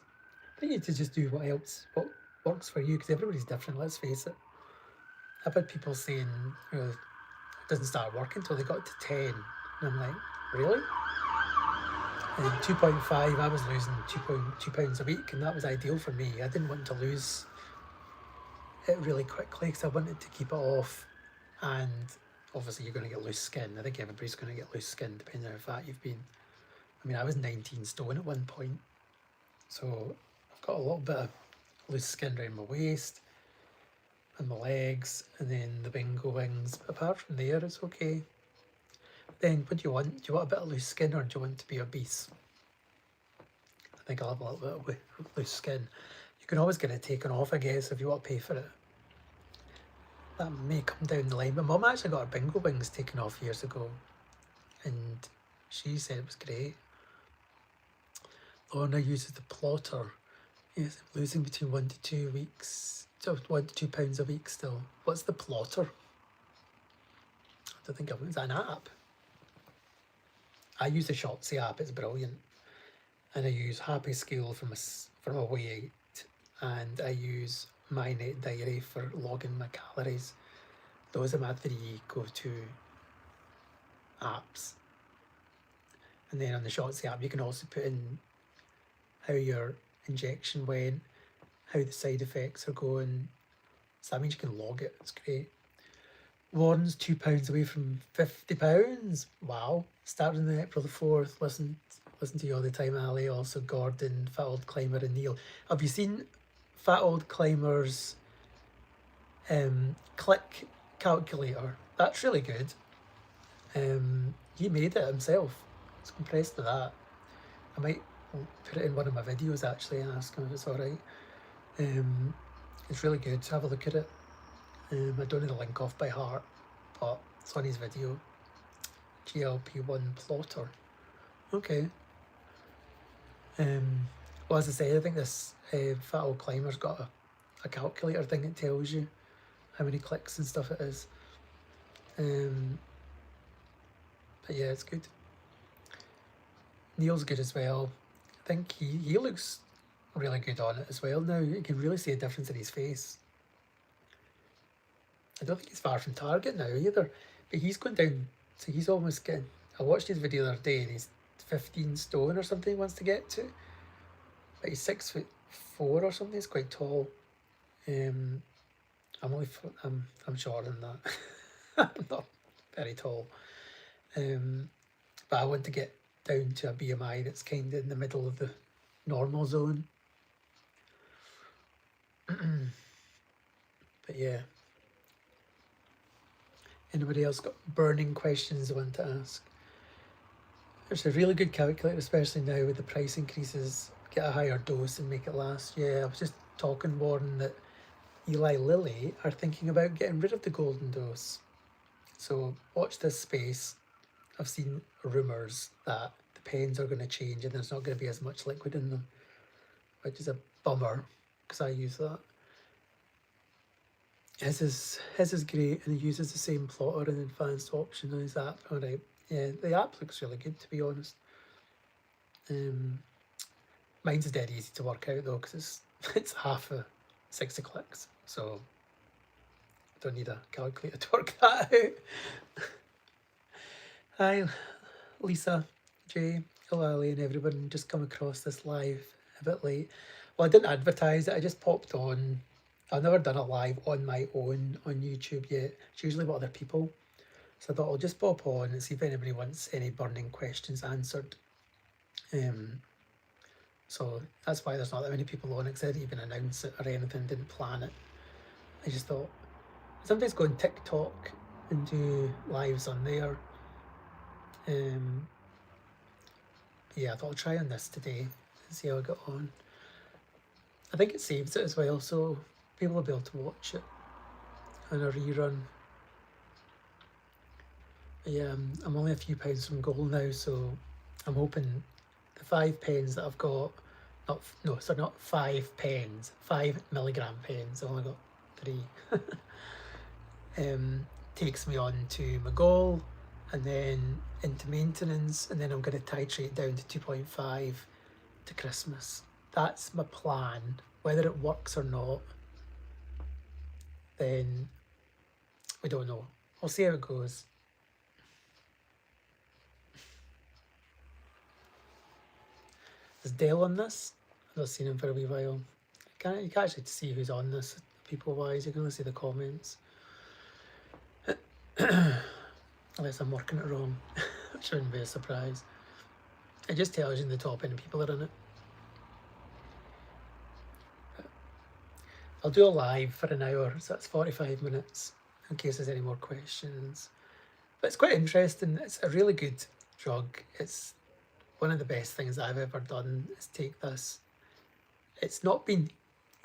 I think you need to just do what works for you, because everybody's different, let's face it. I've had people saying, it doesn't start working until they got to 10. And I'm like, really? And 2.5, I was losing 2.2 pounds a week, and that was ideal for me. I didn't want to lose it really quickly, because I wanted to keep it off. And obviously you're going to get loose skin. I think everybody's going to get loose skin depending on how fat you've been. I mean, I was 19 stone at one point, so I've got a little bit of loose skin around my waist and my legs, and then the bingo wings. But apart from there, it's okay. Then what do you want? Do you want a bit of loose skin, or do you want to be obese? I think I'll have a little bit of loose skin. You can always get it taken off, I guess, if you want to pay for it. That may come down the line. My mum actually got her bingo wings taken off years ago, and she said it was great. Lorna uses the plotter. Yes, I'm losing between 1 to 2 weeks. So 1 to 2 pounds a week still. What's the plotter? I don't think is that an app? I use the Shotzi app, it's brilliant. And I use Happy Scale for my weight, and I use My Net Diary for logging my calories. Those are my 3 go-to apps. And then on the Shotzi app, you can also put in how your injection went, how the side effects are going. So that means you can log it. It's great. Warren's £2 away from £50. Wow. Starting on April the 4th. Listen to you all the time, Ali. Also Gordon, Fat Old Climber, and Neil. Have you seen Fat Old Climbers click calculator. That's really good. He made it himself. I was impressed with that. I might put it in one of my videos actually and ask him if it's alright. It's really good. Have a look at it. I don't know the link off by heart, but it's on his video. GLP-1 plotter. Okay. Well, as I say, I think this Fat Old Climber's got a calculator thing that tells you how many clicks and stuff it is. But yeah, it's good. Neil's good as well. I think he looks really good on it as well now. You can really see a difference in his face. I don't think he's far from target now either, but he's going down, so he's almost getting, I watched his video the other day and he's 15 stone or something he wants to get to, but he's 6'4" or something. He's quite tall. I'm shorter than that. I'm not very tall, but I want to get down to a BMI that's kind of in the middle of the normal zone. But yeah, anybody else got burning questions they want to ask? It's a really good calculator, especially now with the price increases. Get a higher dose and make it last. Yeah, I was just talking, Warren, that Eli Lilly are thinking about getting rid of the golden dose. So watch this space. I've seen rumours that the pens are going to change and there's not going to be as much liquid in them, which is a bummer because I use that. His is great and he uses the same plotter and advanced option on his app. Alright, yeah, the app looks really good, to be honest. Mine's dead easy to work out though because it's half of 60 clicks, so I don't need a calculator to work that out. Hi, Lisa, Jay, O'Ally and everyone. Just come across this live a bit late. Well, I didn't advertise it, I just popped on. I've never done a live on my own on YouTube yet. It's usually with other people. So I thought I'll just pop on and see if anybody wants any burning questions answered. So that's why there's not that many people on it, because I didn't even announce it or anything, didn't plan it. I just thought, sometimes go on TikTok and do lives on there. Yeah, I thought I'll try on this today and see how I get on. I think it saves it as well, so people will be able to watch it on a rerun. But yeah, I'm only a few pounds from goal now, so I'm hoping the 5 pens that I've got, not 5 pens, 5 milligram pens, I've only got 3, takes me on to my goal and then into maintenance, and then I'm going to titrate down to 2.5 to Christmas. That's my plan. Whether it works or not, then we don't know. We'll see how it goes. Is Dale on this? I've not seen him for a wee while. You can't actually see who's on this, people-wise. You can only see the comments. Unless I'm working it wrong, which wouldn't be a surprise. It just tells you in the top how many people are in it. I'll do a live for an hour, so that's 45 minutes, in case there's any more questions. But it's quite interesting. It's a really good drug. It's one of the best things I've ever done, is take this. It's not been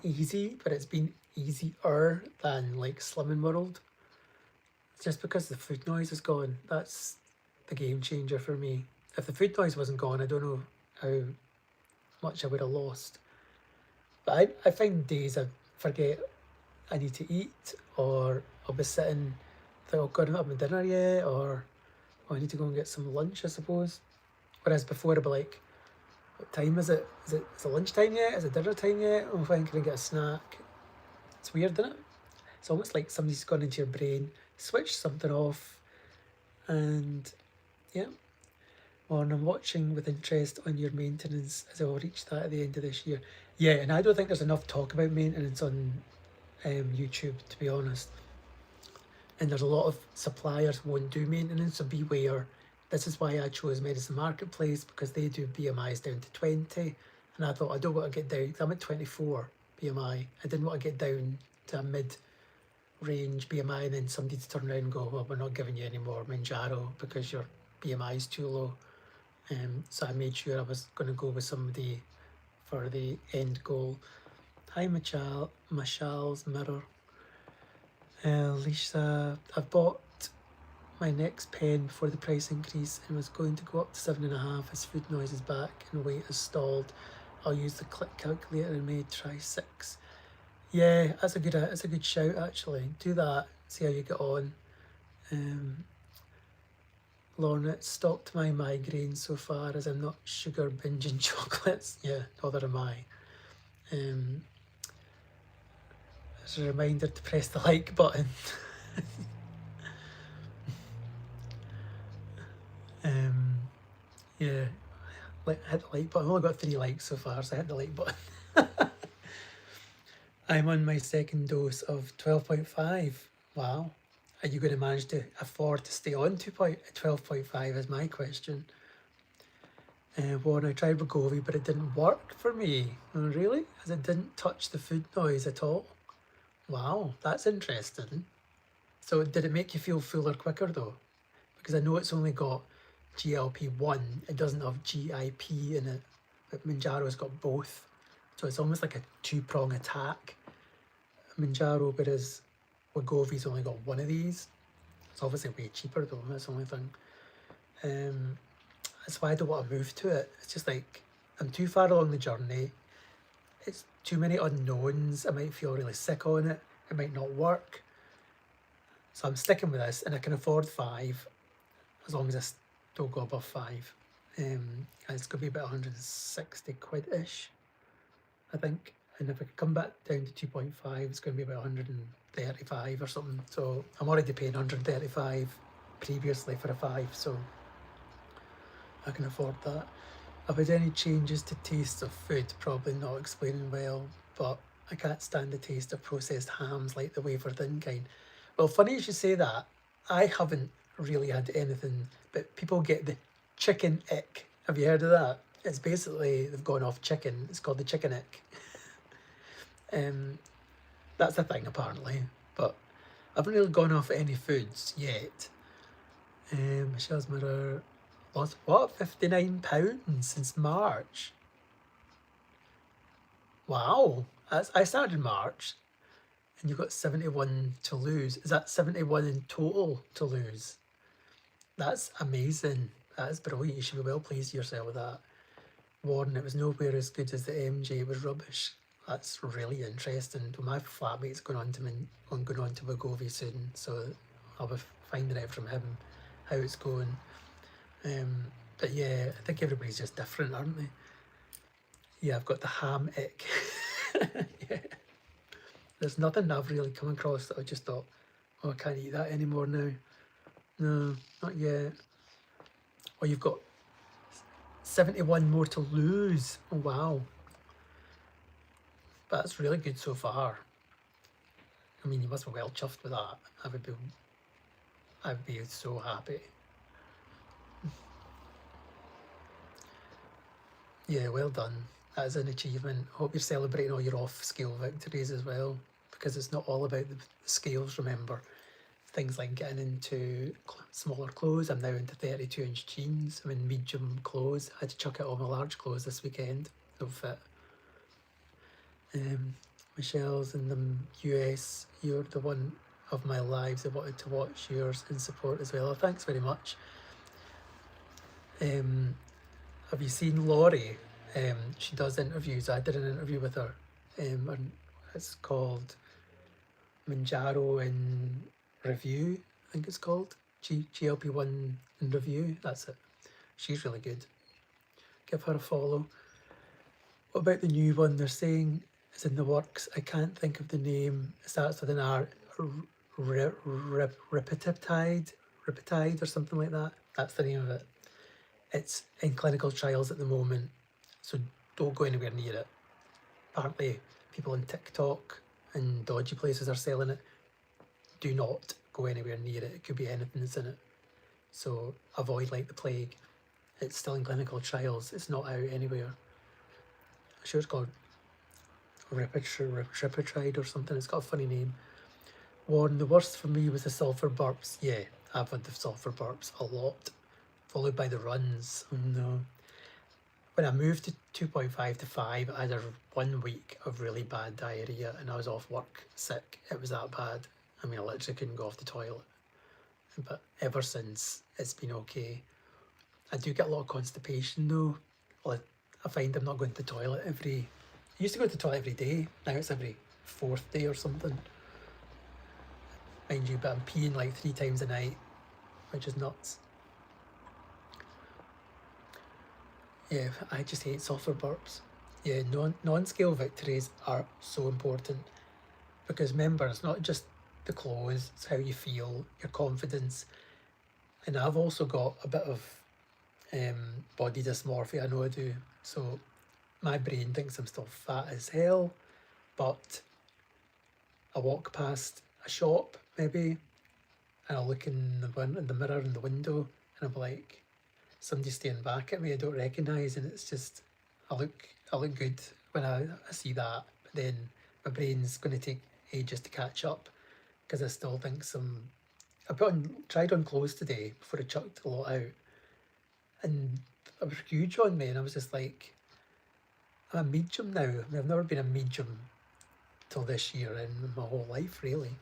easy, but it's been easier than like Slimming World. Just because the food noise is gone, that's the game changer for me. If the food noise wasn't gone, I don't know how much I would have lost. But I find days I forget I need to eat, or I'll be sitting, think, oh God, I'm not having dinner yet, or oh, I need to go and get some lunch, I suppose. Whereas before I'd be like, what time is it? Is it lunchtime yet? Is it dinner time yet? Oh, fine, can I get a snack? It's weird, isn't it? It's almost like somebody's gone into your brain, switched something off, and yeah. Well, and I'm watching with interest on your maintenance, as I'll reach that at the end of this year. Yeah, and I don't think there's enough talk about maintenance on YouTube, to be honest. And there's a lot of suppliers who won't do maintenance, so beware. This is why I chose Medicine Marketplace, because they do BMIs down to 20. And I thought, I don't want to get down, I'm at 24 BMI. I didn't want to get down to a mid-range BMI and then somebody to turn around and go, well, we're not giving you any more Mounjaro because your BMI is too low. So I made sure I was going to go with somebody for the end goal. Hi, Michelle's Mirror. Lisa, I've bought my next pen before the price increase and was going to go up to 7.5 as food noise is back and weight is stalled. I'll use the click calculator and may try 6. Yeah, that's a good shout actually. Do that, see how you get on. Lorna, it stopped my migraine so far as I'm not sugar binging chocolates. Yeah, neither am I. As a reminder to press the like button. Yeah, hit the like button. I've only got 3 likes so far, so I hit the like button. I'm on my second dose of 12.5. Wow. Are you going to manage to afford to stay on 12.5 is my question. Warren, I tried Wegovy, but it didn't work for me. Oh, really? As it didn't touch the food noise at all? Wow, that's interesting. So did it make you feel fuller quicker though? Because I know it's only got GLP-1, it doesn't have GIP in it, but Mounjaro's got both. So it's almost like a 2-prong attack. Mounjaro, whereas Wegovy's only got one of these. It's obviously way cheaper though, that's the only thing. That's why I don't want to move to it. It's just like, I'm too far along the journey. It's too many unknowns. I might feel really sick on it. It might not work. So I'm sticking with this and I can afford 5 as long as I don't go above 5. And it's going to be about 160 quid-ish, I think. And if I come back down to 2.5, it's going to be about 135 or something. So I'm already paying 135 previously for a 5, so I can afford that. Have had any changes to tastes of food? Probably not explaining well, but I can't stand the taste of processed hams like the wafer thin kind. Well, funny you should say that. I haven't really had anything, but people get the chicken ick. Have you heard of that? It's basically, they've gone off chicken. It's called the chicken ick. That's a thing apparently, but I haven't really gone off any foods yet. Michelle's Mirror lost what? £59 since March. Wow, I started in March, and you've got 71 to lose. Is that 71 in total to lose? That's amazing. That is brilliant. You should be well pleased with yourself with that. Warren, it was nowhere as good as the MJ. It was rubbish. That's really interesting. My flatmate's going on to Wegovy soon, so I'll be finding out from him how it's going. But yeah, I think everybody's just different, aren't they? Yeah, I've got the ham ick. Yeah. There's nothing I've really come across that I just thought, oh, I can't eat that anymore now. No, not yet. Oh, you've got 71 more to lose. Oh, wow. But that's really good so far. I mean, you must be well chuffed with that. I'd be so happy. Yeah, well done. That is an achievement. Hope you're celebrating all your off-scale victories as well, because it's not all about the scales, remember. Things like getting into smaller clothes. I'm now into 32-inch jeans. I'm in medium clothes. I had to chuck out all my large clothes this weekend. They'll fit. Michelle's in the US. You're the one of my lives. I wanted to watch yours in support as well. Oh, thanks very much. Have you seen Laurie? She does interviews. I did an interview with her. And it's called Mounjaro in Review, I think it's called. GLP-1 in Review. That's it. She's really good. Give her a follow. What about the new one? They're saying it's in the works. I can't think of the name. It starts with an R. Repetiptide or something like that. That's the name of it. It's in clinical trials at the moment, so don't go anywhere near it. Apparently, people on TikTok and dodgy places are selling it. Do not go anywhere near it. It could be anything that's in it. So avoid like the plague. It's still in clinical trials. It's not out anywhere. I'm sure it's called Tirzepatide or something. It's got a funny name. One, the worst for me was the sulphur burps. Yeah, I've had the sulphur burps a lot, followed by the runs. Oh no. When I moved to 2.5 to 5, I had 1 week of really bad diarrhea and I was off work sick. It was that bad. I mean, I literally couldn't go off the toilet. But ever since, it's been okay. I do get a lot of constipation though. Well, I find I'm not going to the toilet every... I used to go to the toilet every day. Now it's every 4th day or something. Mind you, but I'm peeing like 3 times a night, which is nuts. Yeah, I just hate sulphur burps. Yeah, non-scale victories are so important because remember, it's not just the clothes, it's how you feel, your confidence. And I've also got a bit of body dysmorphia, I know I do. So my brain thinks I'm still fat as hell, but I walk past a shop maybe and I look in the mirror in the window and I'm like, somebody's staring back at me I don't recognise, and it's just I look good when I see that, but then my brain's going to take ages to catch up because I still think I tried on clothes today before I chucked a lot out and it was huge on me and I was just like, I'm a medium now. I mean, I've never been a medium till this year in my whole life really.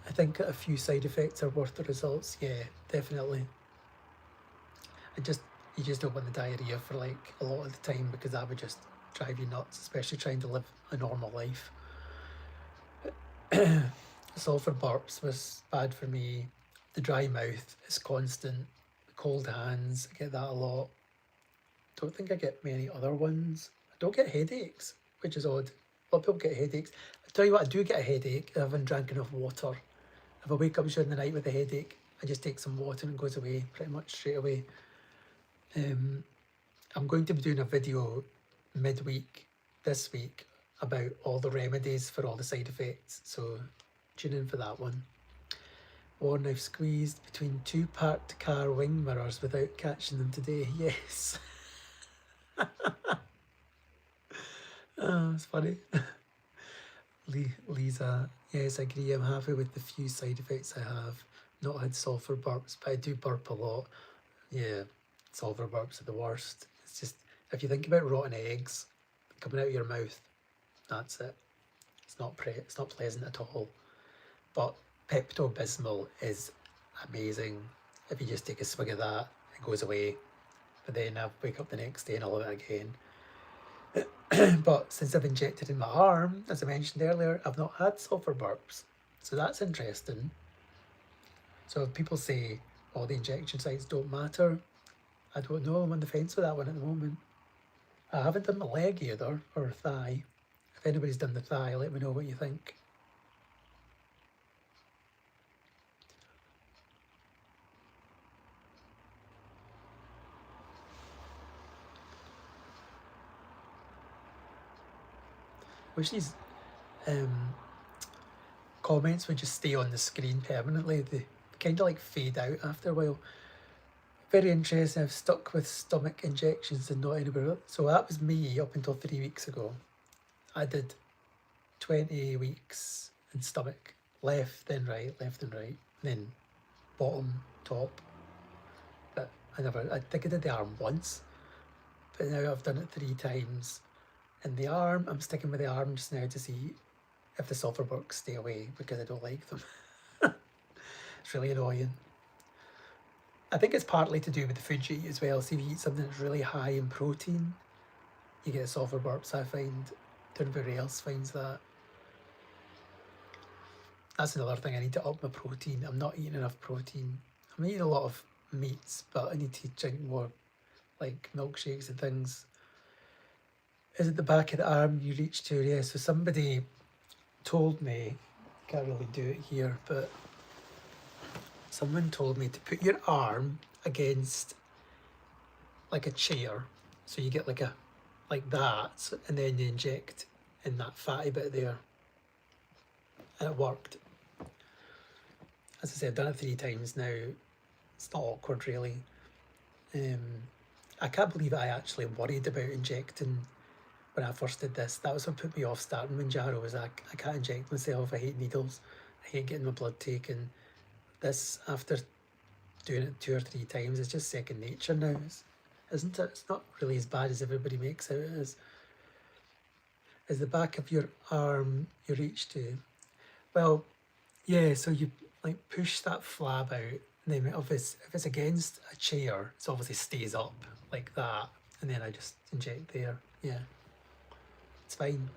I think a few side effects are worth the results. Yeah, definitely. You just don't want the diarrhea for like a lot of the time because that would just drive you nuts, especially trying to live a normal life. Sulphur burps was bad for me. The dry mouth is constant. The cold hands, I get that a lot. Don't think I get many other ones. I don't get headaches, which is odd. A lot of people get headaches. I tell you what, I do get a headache if I haven't drank enough water. If I wake up during the night with a headache, I just take some water and it goes away pretty much straight away. I'm going to be doing a video midweek this week about all the remedies for all the side effects, so tune in for that one. One, I've squeezed between 2 parked car wing mirrors without catching them today. Yes. Oh, it's funny. Lisa, yes, I agree. I'm happy with the few side effects I have. Not had sulphur burps, but I do burp a lot. Yeah, sulphur burps are the worst. It's just, if you think about rotten eggs coming out of your mouth, that's it. It's not pleasant at all. But Pepto-Bismol is amazing. If you just take a swig of that, it goes away. But then I wake up the next day and I'll have it again. But since I've injected in my arm, as I mentioned earlier, I've not had sulphur burps. So that's interesting. So if people say, oh, the injection sites don't matter, I don't know. I'm on the fence with that one at the moment. I haven't done my leg either, or thigh. If anybody's done the thigh, let me know what you think. Wish these comments would just stay on the screen permanently. They kind of like fade out after a while. Very interesting. I've stuck with stomach injections and not anywhere else. So that was me up until 3 weeks ago. I did 20 weeks in stomach, left then right, then bottom, top. But I think I did the arm once, but now I've done it 3 times. And the arm, I'm sticking with the arm just now to see if the sulphur burps stay away because I don't like them. It's really annoying. I think it's partly to do with the food you eat as well. So if you eat something that's really high in protein, you get sulphur burps, I find. Everybody else finds that. That's another thing, I need to up my protein. I'm not eating enough protein. I'm eating a lot of meats, but I need to drink more like milkshakes and things. Is it the back of the arm you reach to? Yeah, so somebody told me, can't really do it here, but someone told me to put your arm against like a chair. So you get like that, and then you inject in that fatty bit there. And it worked. As I said, I've done it 3 times now. It's not awkward really. I can't believe I actually worried about injecting when I first did this. That was what put me off starting Mounjaro, was I can't inject myself. I hate needles. I hate getting my blood taken. This, after doing it 2 or 3 times, it's just second nature now, isn't it? It's not really as bad as everybody makes out it is. Is the back of your arm you reach to? Well, yeah, so you like push that flab out, and then if it's against a chair, it obviously stays up like that, and then I just inject there. Yeah, it's fine.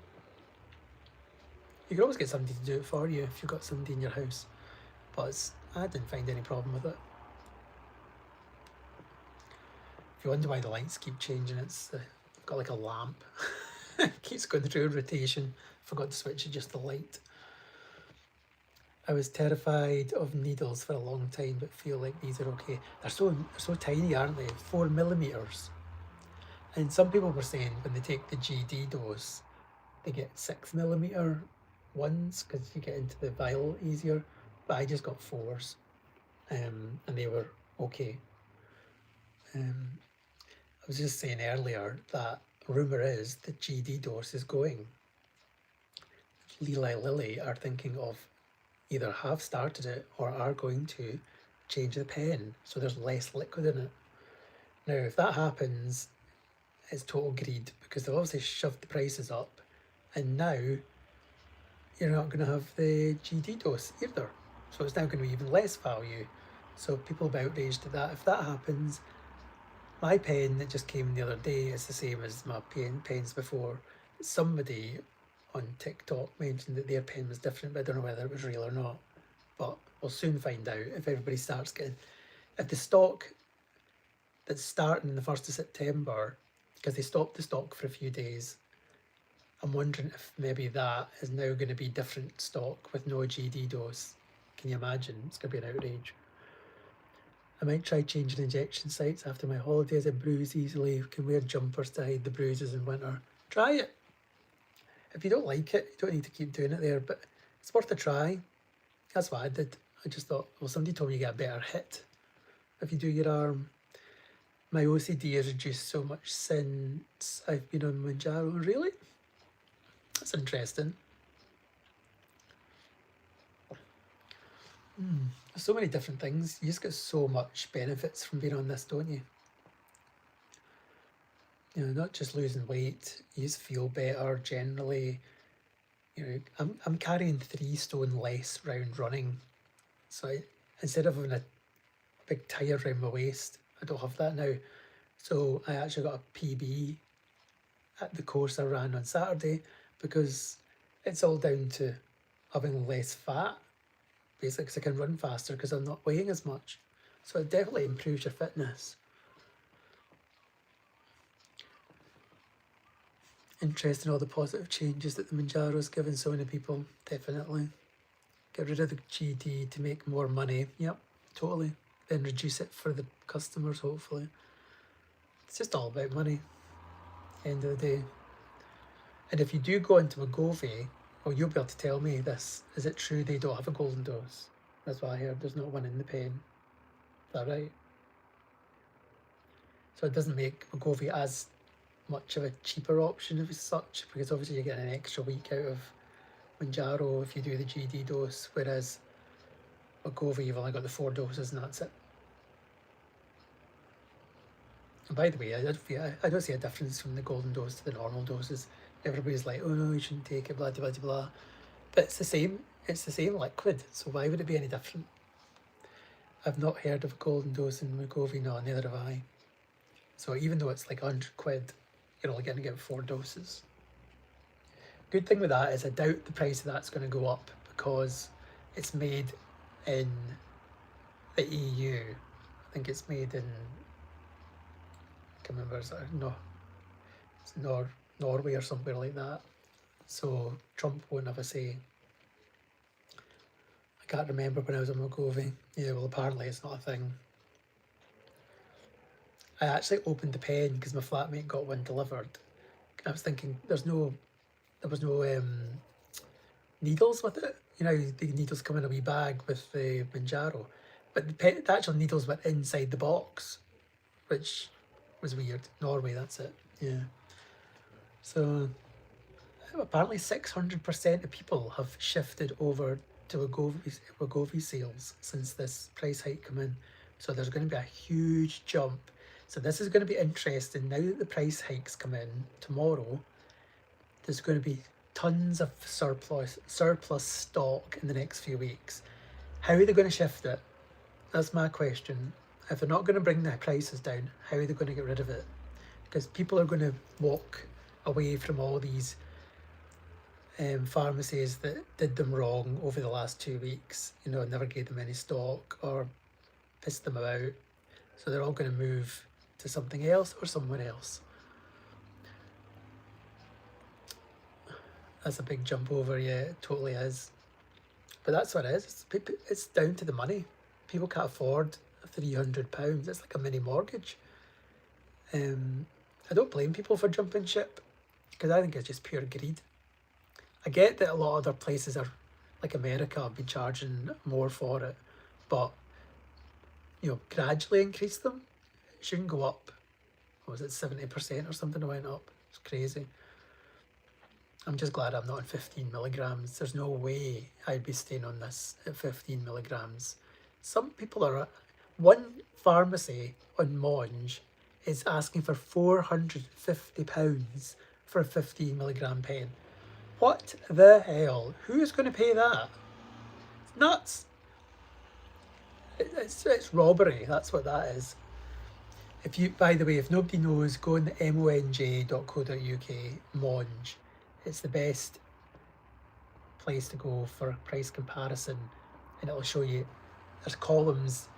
You can always get somebody to do it for you if you've got somebody in your house, but I didn't find any problem with it. If you wonder why the lights keep changing, it's I've got like a lamp. It keeps going through a rotation. Forgot to switch it just the light. I was terrified of needles for a long time, but feel like these are okay. They're so tiny, aren't they? 4 millimeters. And some people were saying when they take the GD dose, they get 6 millimeter ones because you get into the vial easier. But I just got 4s, and they were okay. I was just saying earlier that rumour is the GD dose is going. Eli Lilly are thinking of either have started it or are going to change the pen so there's less liquid in it. Now, if that happens, it's total greed because they've obviously shoved the prices up, and now you're not going to have the GD dose either. So it's now going to be even less value. So people will be outraged at that. If that happens, my pen that just came the other day is the same as my pens before. Somebody on TikTok mentioned that their pen was different, but I don't know whether it was real or not. But we'll soon find out if everybody starts getting... If the stock that's starting the 1st of September, because they stopped the stock for a few days, I'm wondering if maybe that is now going to be different stock with no GD dose. Can you imagine? It's going to be an outrage. I might try changing injection sites after my holidays. I bruise easily, can wear jumpers to hide the bruises in winter. Try it. If you don't like it, you don't need to keep doing it there, but it's worth a try. That's what I did. I just thought, well, somebody told me you get a better hit if you do your arm. My OCD has reduced so much since I've been on Mounjaro. Really? That's interesting. There's so many different things. You just get so much benefits from being on this, don't you? You know, not just losing weight, you just feel better generally. You know, I'm carrying 3 stone less round running. So instead of having a big tire around my waist, I don't have that now. So I actually got a PB at the course I ran on Saturday because it's all down to having less fat, basically, because I can run faster because I'm not weighing as much. So it definitely improves your fitness. Interesting, all the positive changes that the Mounjaro's given so many people. Definitely. Get rid of the GD to make more money. Yep, totally. Then reduce it for the customers, hopefully. It's just all about money, end of the day. And if you do go into Wegovy, well, you'll be able to tell me this. Is it true they don't have a golden dose? That's what I heard. There's not one in the pen. Is that right? So it doesn't make Wegovy as much of a cheaper option as such, because obviously you get an extra week out of Mounjaro if you do the GD dose, whereas Wegovy you've only got the 4 doses and that's it. And by the way, I don't see a difference from the golden dose to the normal doses. Everybody's like, oh no, you shouldn't take it, blah blah blah blah. But it's the same liquid, so why would it be any different? I've not heard of a golden dose in Wegovy, no, neither have I. So even though it's like 100 quid, you're only going to get 4 doses. Good thing with that is I doubt the price of that's going to go up because it's made in the EU. I think it's made in, I can't remember, it's Norway or somewhere like that. So Trump won't have a say. I can't remember when I was on Wegovy. Yeah, well apparently it's not a thing. I actually opened the pen because my flatmate got one delivered. I was thinking there was no needles with it. You know, the needles come in a wee bag with the Mounjaro, but the actual needles were inside the box, which was weird. Norway, that's it. Yeah. So apparently 600% of people have shifted over to Wegovy sales since this price hike come in. So there's going to be a huge jump. So this is going to be interesting. Now that the price hikes come in tomorrow, there's going to be tons of surplus stock in the next few weeks. How are they going to shift it? That's my question. If they're not going to bring the prices down, how are they going to get rid of it? Because people are going to walk away from all these pharmacies that did them wrong over the last 2 weeks, you know, never gave them any stock or pissed them about. So they're all going to move to something else or somewhere else. That's a big jump over, yeah, it totally is. But that's what it is. It's down to the money. People can't afford £300. It's like a mini mortgage. I don't blame people for jumping ship because I think it's just pure greed. I get that a lot of other places are, like America, have been charging more for it, but you know, gradually increase them. It shouldn't go up. What was it, 70% or something? It went up. It's crazy. I'm just glad I'm not on 15 milligrams. There's no way I'd be staying on this at 15 milligrams. Some people are. One pharmacy on Monj is asking for £450 for a 15 milligram pen. What the hell? Who's going to pay that? It's nuts. It's robbery. That's what that is. If you, by the way, if nobody knows, go on the monj.co.uk, Monj. It's the best place to go for price comparison, and it'll show you there's columns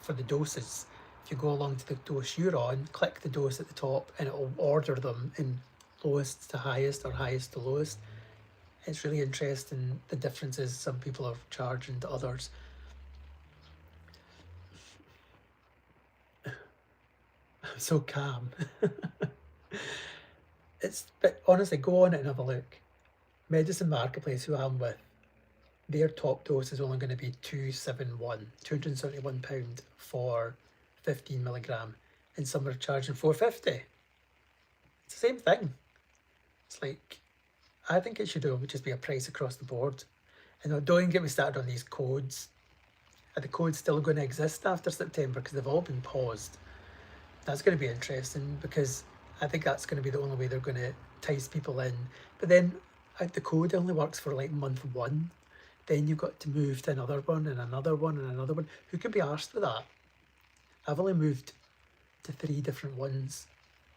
for the doses. If you go along to the dose you're on, click the dose at the top and it'll order them in lowest to highest or highest to lowest. It's really interesting the differences some people are charging to others. I'm so calm. But honestly, go on it and have a look. Medicine Marketplace, who I'm with, their top dose is only going to be £271 for 15 milligram, and some are charging £450. It's the same thing. It's like, I think it should just be a price across the board. And don't get me started on these codes. Are the codes still going to exist after September? Because they've all been paused. That's going to be interesting because I think that's going to be the only way they're going to entice people in. But then the code only works for like month 1. Then you've got to move to another one and another one and another one. Who can be arsed with that? I've only moved to 3 different ones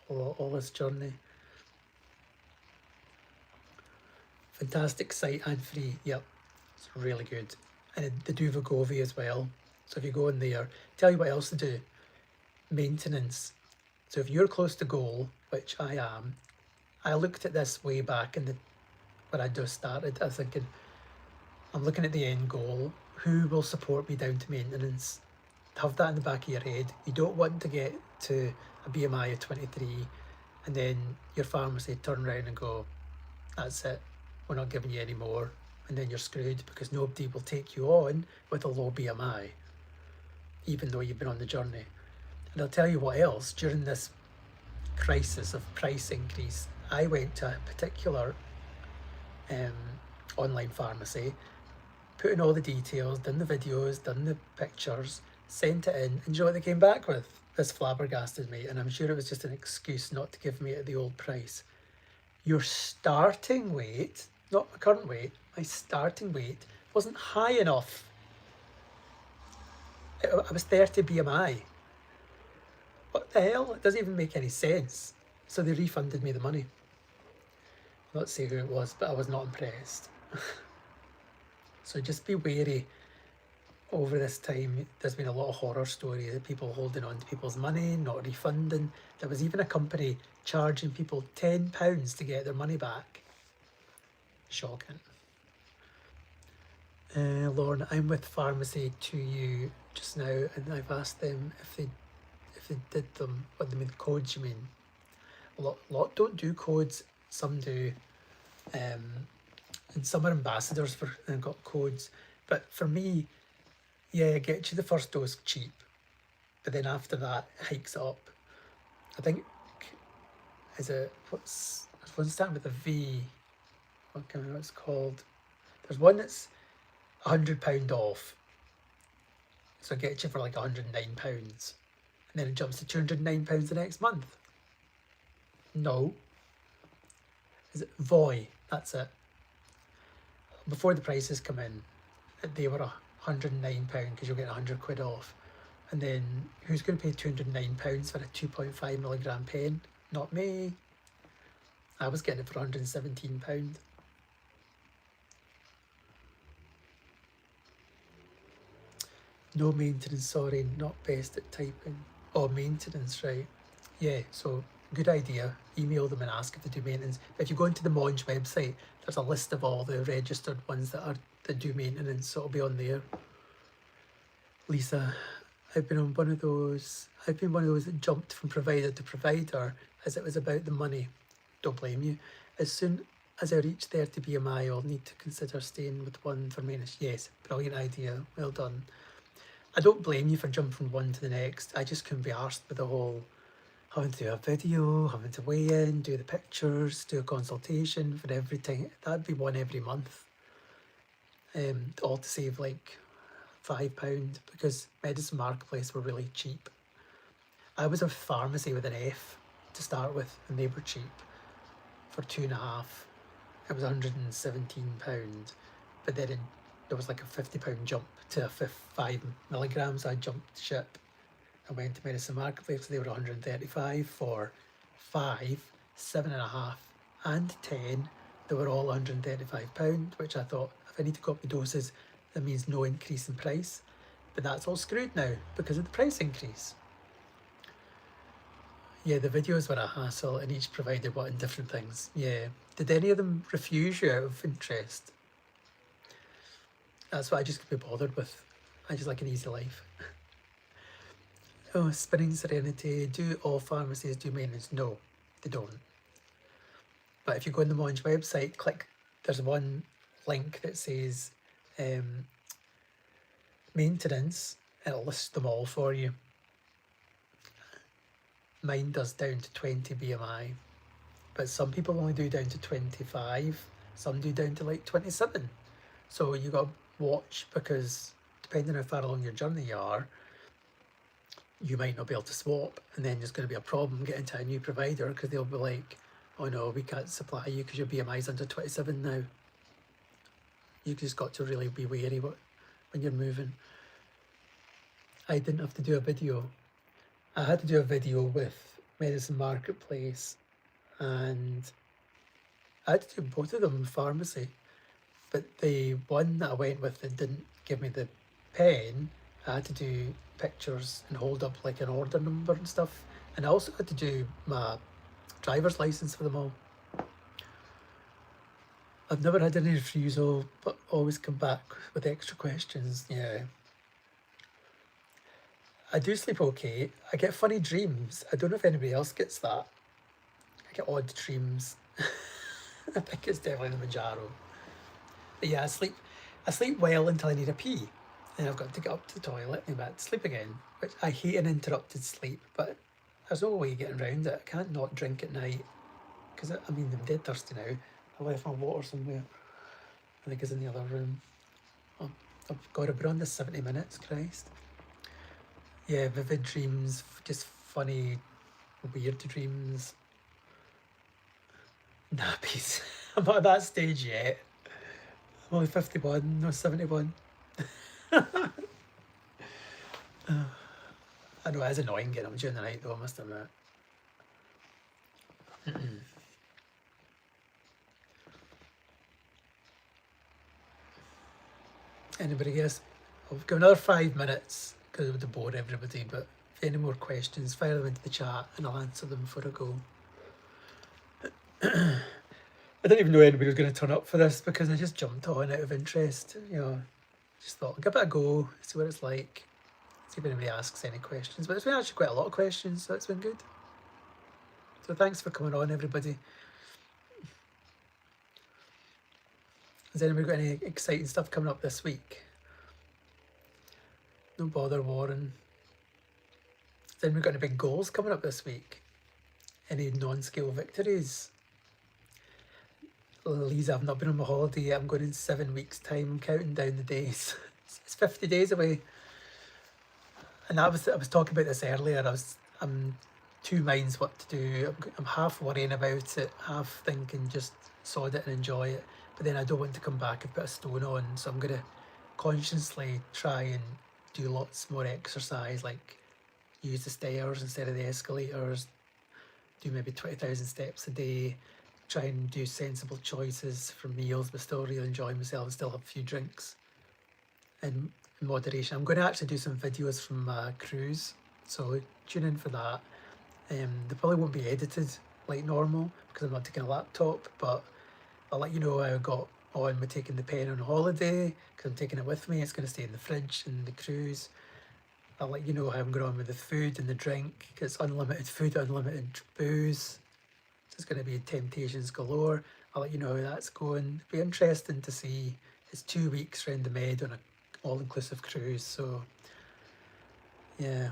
all this journey. Fantastic site and free. Yep, it's really good. And they do Wegovy as well. So if you go in there, tell you what else to do. Maintenance. So if you're close to goal, which I am, I looked at this way back when I just started. I was thinking, I'm looking at the end goal. Who will support me down to maintenance? Have that in the back of your head. You don't want to get to a BMI of 23 and then your pharmacy turn around and go, that's it, we're not giving you any more. And then you're screwed because nobody will take you on with a low BMI, even though you've been on the journey. And I'll tell you what else, during this crisis of price increase, I went to a particular online pharmacy, put in all the details, done the videos, done the pictures, sent it in, and you know what they came back with? This flabbergasted me, and I'm sure it was just an excuse not to give me at the old price. Your starting weight, not my current weight, my starting weight wasn't high enough. I was 30 BMI. What the hell? It doesn't even make any sense. So they refunded me the money. I'll not say who it was, but I was not impressed. So just be wary over this time. There's been a lot of horror stories of people holding on to people's money, not refunding. There was even a company charging people £10 to get their money back. Shocking. Lauren, I'm with pharmacy to you just now, and I've asked them if they did them. What do you mean, codes? You mean? A lot don't do codes. Some do, and some are ambassadors for and got codes. But for me, yeah, get you the first dose cheap, but then after that, it hikes up. I think, is it, what's one starting with a V. What kind of what it's called? There's one that's £100 off. So it gets you for like £109. And then it jumps to £209 the next month. No. Is it Voy? That's it. Before the prices come in, they were £109 because you'll get £100 off. And then who's going to pay £209 for a 2.5mg pen? Not me. I was getting it for £117. No maintenance, sorry, not best at typing. Oh, maintenance, right. Yeah, so good idea. Email them and ask if they do maintenance. If you go into the Monj website, there's a list of all the registered ones that do maintenance, so it'll be on there. Lisa, I've been one of those that jumped from provider to provider as it was about the money. Don't blame you. As soon as I reach 30 BMI, I'll need to consider staying with one for maintenance. Yes, brilliant idea. Well done. I don't blame you for jumping from one to the next. I just couldn't be arsed with the whole having to do a video, having to weigh in, do the pictures, do a consultation for everything. That'd be one every month. All to save like £5 because Medicine Marketplace were really cheap. I was a pharmacy with an F to start with, and they were cheap for 2.5. It was £117, but then there was like a £50 jump to 5mg. So I jumped ship and went to Medicine Marketplace. They were 135 for 5, 7.5, and 10. They were all £135, which I thought, if I need to go up the doses, that means no increase in price. But that's all screwed now because of the price increase. Yeah, the videos were a hassle and each provided wanting different things. Yeah. Did any of them refuse you out of interest? That's what I just could be bothered with. I just like an easy life. Oh, Spinning Serenity. Do all pharmacies do maintenance? No, they don't. But if you go on the Monj website, there's one link that says maintenance, and it'll list them all for you. Mine does down to 20 BMI, but some people only do down to 25, some do down to like 27. So you got to watch, because depending on how far along your journey you are, you might not be able to swap, and then there's going to be a problem getting to a new provider because they'll be like, oh no, we can't supply you because your BMI is under 27 now. You just got to really be wary when you're moving. I didn't have to do a video. I had to do a video with Medicine Marketplace, and I had to do both of them in pharmacy. But the one that I went with that didn't give me the pen, I had to do pictures and hold up like an order number and stuff. And I also had to do my driver's license for them all. I've never had any refusal, but always come back with extra questions. Yeah. I do sleep okay. I get funny dreams. I don't know if anybody else gets that. I get odd dreams. I think it's definitely the Mounjaro. But yeah, I sleep well until I need a pee. And I've got to get up to the toilet and back to sleep again. Which I hate an interrupted sleep, but there's no way of getting around it. I can't not drink at night. Because, I mean, I'm dead thirsty now. I left my water somewhere. I think it's in the other room. Oh, I've got to be on this 70 minutes, Christ. Yeah, vivid dreams, just funny, weird dreams. Nappies. I'm not at that stage yet. I'm only 51, no 71. I know it is annoying getting up during the night though, I must admit. Anybody else? I'll give another 5 minutes because it would bore everybody, but if any more questions, fire them into the chat and I'll answer them before I go. I didn't even know anybody was going to turn up for this because I just jumped on out of interest. You know, just thought I'll give it a go, see what it's like, see if anybody asks any questions. But it's been actually quite a lot of questions, so it's been good. So thanks for coming on, everybody. Has anybody got any exciting stuff coming up this week? No bother, Warren. Has anybody got any big goals coming up this week? Any non-scale victories? Lisa, I've not been on my holiday yet. I'm going in 7 weeks' time. I'm counting down the days. It's 50 days away. And I was talking about this earlier. I'm two minds what to do. I'm half worrying about it, half thinking just sod it and enjoy it. But then I don't want to come back and put a stone on. So I'm gonna consciously try and do lots more exercise, like use the stairs instead of the escalators, do maybe 20,000 steps a day, try and do sensible choices for meals, but still really enjoy myself and still have a few drinks in moderation. I'm going to actually do some videos from my cruise, so tune in for that. They probably won't be edited like normal because I'm not taking a laptop, but I'll let you know how I got on with taking the pen on holiday because I'm taking it with me. It's going to stay in the fridge in the cruise. I'll let you know how I'm going on with the food and the drink. It's unlimited food, unlimited booze. So it's going to be temptations galore. I'll let you know how that's going. It'll be interesting to see. It's 2 weeks around the Med on an all-inclusive cruise. So, yeah.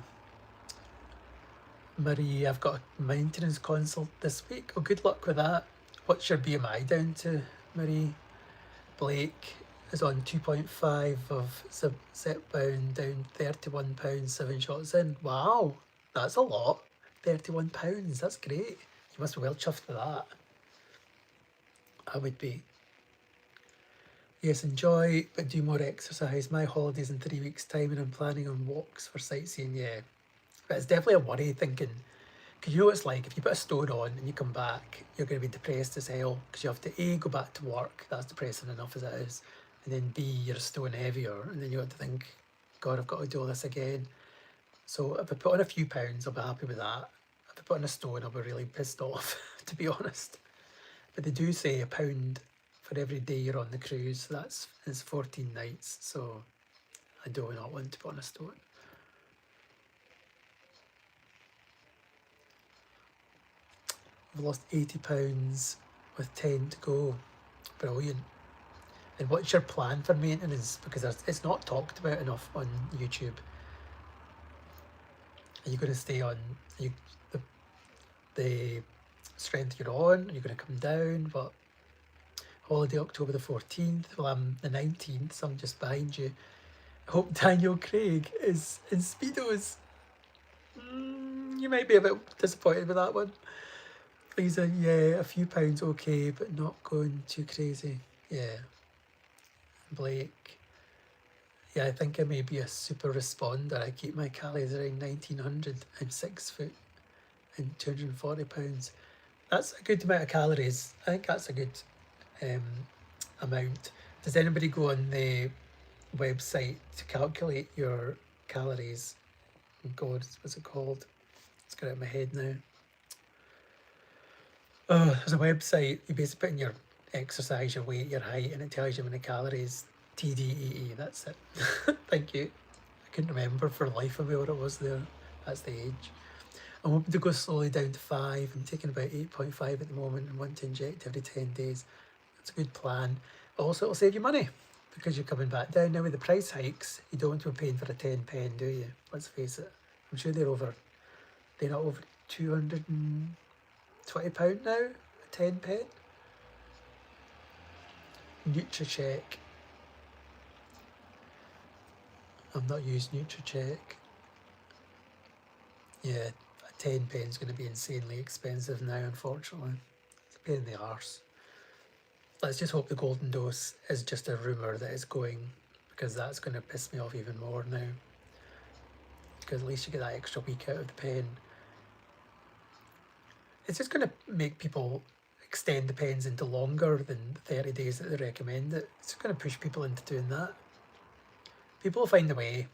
Marie, I've got a maintenance consult this week. Oh, good luck with that. What's your BMI down to, Marie? Blake is on 2.5 of Zepbound, down 31 pounds, 7 shots in. Wow, that's a lot. 31 pounds, that's great. You must be well chuffed with that. I would be. Yes, enjoy, but do more exercise. My holiday's in 3 weeks' time and I'm planning on walks for sightseeing, yeah. But it's definitely a worry thinking, because you know what it's like, if you put a stone on and you come back, you're going to be depressed as hell because you have to A, go back to work, that's depressing enough as it is, and then B, you're a stone heavier, and then you have to think, God, I've got to do all this again. So if I put on a few pounds, I'll be happy with that. If I put on a stone, I'll be really pissed off, to be honest. But they do say £1 for every day you're on the cruise, so it's 14 nights, so I do not want to put on a stone. I've lost £80 with 10 to go. Brilliant. And what's your plan for maintenance? Because it's not talked about enough on YouTube. Are you going to stay on the strength you're on? Are you going to come down? But holiday October the 14th. Well, I'm the 19th, so I'm just behind you. I hope Daniel Craig is in Speedos. You might be a bit disappointed with that one. Lisa, yeah, a few pounds okay, but not going too crazy. Yeah. Blake, yeah, I think I may be a super responder. I keep my calories around 1900. I'm 6 foot and 240 pounds. That's a good amount of calories. I think that's a good amount. Does anybody go on the website to calculate your calories? God, what's it called? It's got it in my head now. Oh, there's a website. You basically put in your exercise, your weight, your height, and it tells you how many calories. TDEE, that's it. Thank you. I couldn't remember for the life of me what it was there. That's the age. I'm hoping to go slowly down to 5. I'm taking about 8.5 at the moment and want to inject every 10 days. That's a good plan. Also, it'll save you money because you're coming back down. Now with the price hikes, you don't want to be paying for a 10 pen, do you? Let's face it. I'm sure they're not over £220 now, a 10 pen. NutriCheck. I've not used NutriCheck. Yeah, a 10 pen is going to be insanely expensive now, unfortunately. It's a pain in the arse. Let's just hope the golden dose is just a rumour that it's going, because that's going to piss me off even more now. Because at least you get that extra week out of the pen. It's just going to make people extend the pens into longer than the 30 days that they recommend it. It's going to push people into doing that. People will find a way.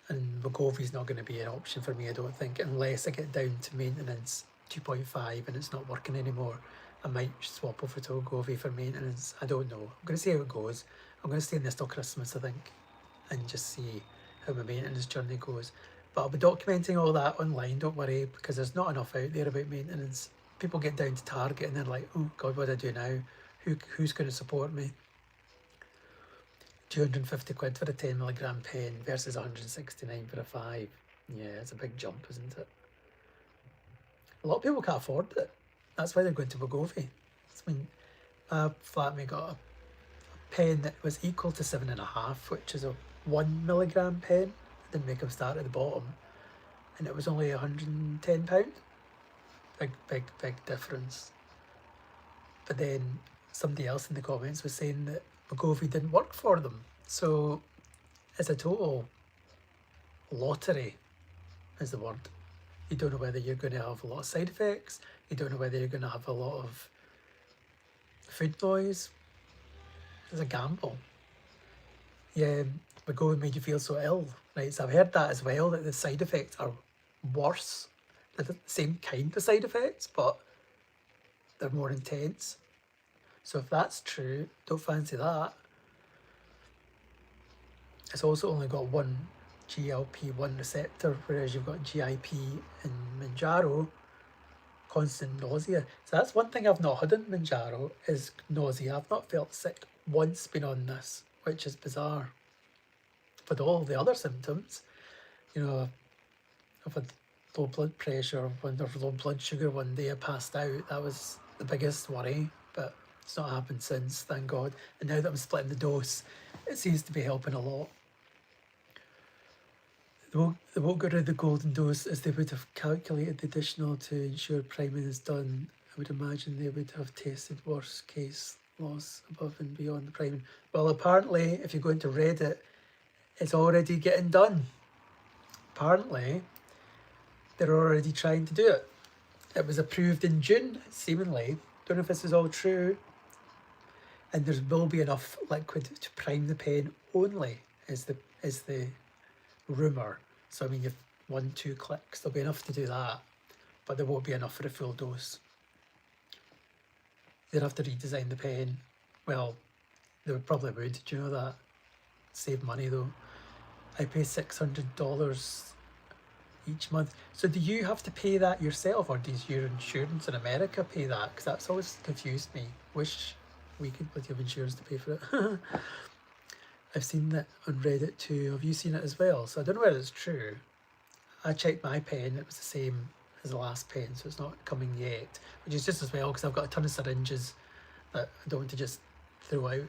And Wegovy's not going to be an option for me, I don't think, unless I get down to maintenance 2.5 and it's not working anymore. I might swap over to Wegovy for maintenance. I don't know. I'm going to see how it goes. I'm going to stay in this till Christmas, I think, and just see how my maintenance journey goes. But I'll be documenting all that online, don't worry, because there's not enough out there about maintenance. People get down to Target and they're like, oh God, what do I do now? Who's going to support me? 250 quid for a 10 milligram pen versus 169 for a 5. Yeah, it's a big jump, isn't it? A lot of people can't afford it. That's why they're going to Wegovy. I mean, my flatmate got a pen that was equal to 7.5, which is a 1 milligram pen. I didn't make him start at the bottom, and it was only £110. Big difference. But then somebody else in the comments was saying that Wegovy didn't work for them. So it's a total lottery, is the word. You don't know whether you're going to have a lot of side effects. You don't know whether you're going to have a lot of food noise. It's a gamble. Yeah, Wegovy made you feel so ill, right? So I've heard that as well, that the side effects are worse. They're the same kind of side effects, but they're more intense. So if that's true, don't fancy that. It's also only got one GLP-1 receptor, whereas you've got GIP and Mounjaro, constant nausea. So that's one thing I've not had in Mounjaro, is nausea. I've not felt sick once been on this, which is bizarre. But all the other symptoms, you know, I've had low blood pressure, low blood sugar one day, I passed out. That was the biggest worry, but it's not happened since, thank God. And now that I'm splitting the dose, it seems to be helping a lot. They won't get rid of the golden dose, as they would have calculated the additional to ensure priming is done. I would imagine they would have tested worst case loss above and beyond the priming. Well, apparently, if you go into Reddit, it's already getting done. Apparently, they're already trying to do it. It was approved in June, seemingly. Don't know if this is all true. And there will be enough liquid to prime the pen only, is the rumour. So I mean, you've 1-2 clicks, there'll be enough to do that, but there won't be enough for a full dose. They'd have to redesign the pen. Well, they probably would, do you know that? Save money though. I pay $600 each month. So do you have to pay that yourself, or does your insurance in America pay that? Because that's always confused me. Wish we could have insurance to pay for it. I've seen that on Reddit too. Have you seen it as well? So I don't know whether it's true. I checked my pen, it was the same as the last pen, so it's not coming yet, which is just as well, because I've got a ton of syringes that I don't want to just throw out.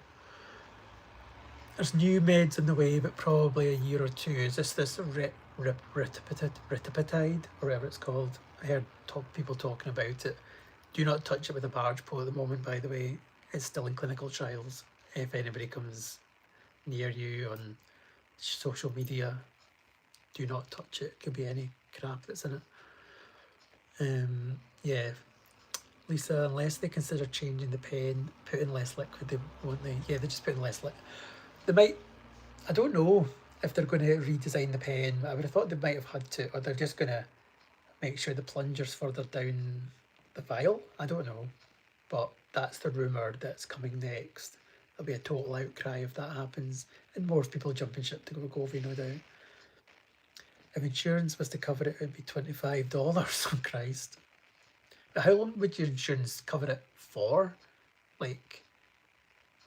There's new meds on the way, but probably a year or two. Is this Tirzepatide, or whatever it's called? I heard people talking about it. Do not touch it with a barge pole at the moment, by the way. It's still in clinical trials. If anybody comes near you on social media, do not touch it. Could be any crap that's in it. Yeah, Lisa, unless they consider changing the pen, put in less liquid, won't they? Yeah, they're just putting less liquid. They might, I don't know if they're going to redesign the pen. I would have thought they might have had to, or they're just going to make sure the plunger's further down the vial. I don't know, but that's the rumour that's coming next. There'll be a total outcry if that happens, and more people jumping ship to Wegovy, no doubt. If insurance was to cover it, it would be $25. Oh Christ! But how long would your insurance cover it for? Like,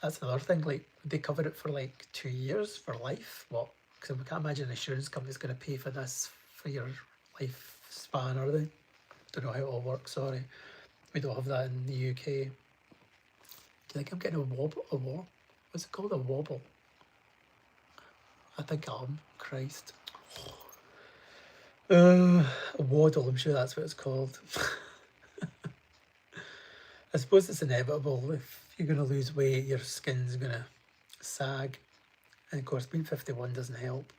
that's another thing. Like, would they cover it for like 2 years, for life? What? Because I can't imagine an insurance company's going to pay for this for your lifespan, are they? Don't know how it all works. Sorry, we don't have that in the UK. Do you think I'm getting a wobble? What's it called? A wobble? I think I am. Christ. A waddle, I'm sure that's what it's called. I suppose it's inevitable. If you're going to lose weight, your skin's going to sag. And of course, being 51 doesn't help.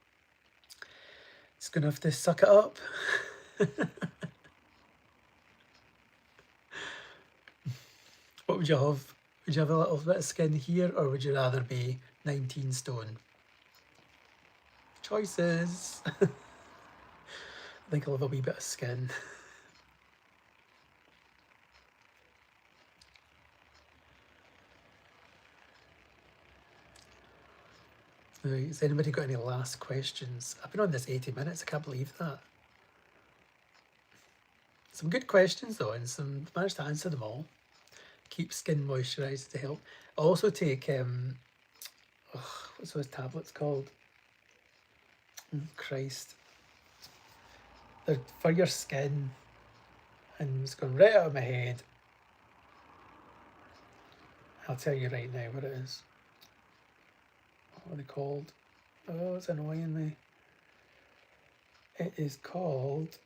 It's going to have to suck it up. What would you have? Would you have a little bit of skin here, or would you rather be 19 stone? Choices. I think I'll have a wee bit of skin. Right, has anybody got any last questions? I've been on this 80 minutes, I can't believe that. Some good questions though, and managed to answer them all. Keep skin moisturised to help. I also take, what's those tablets called? Oh, Christ. They're for your skin, and it's gone right out of my head. I'll tell you right now what it is. What are they called? Oh, it's annoying me. It is called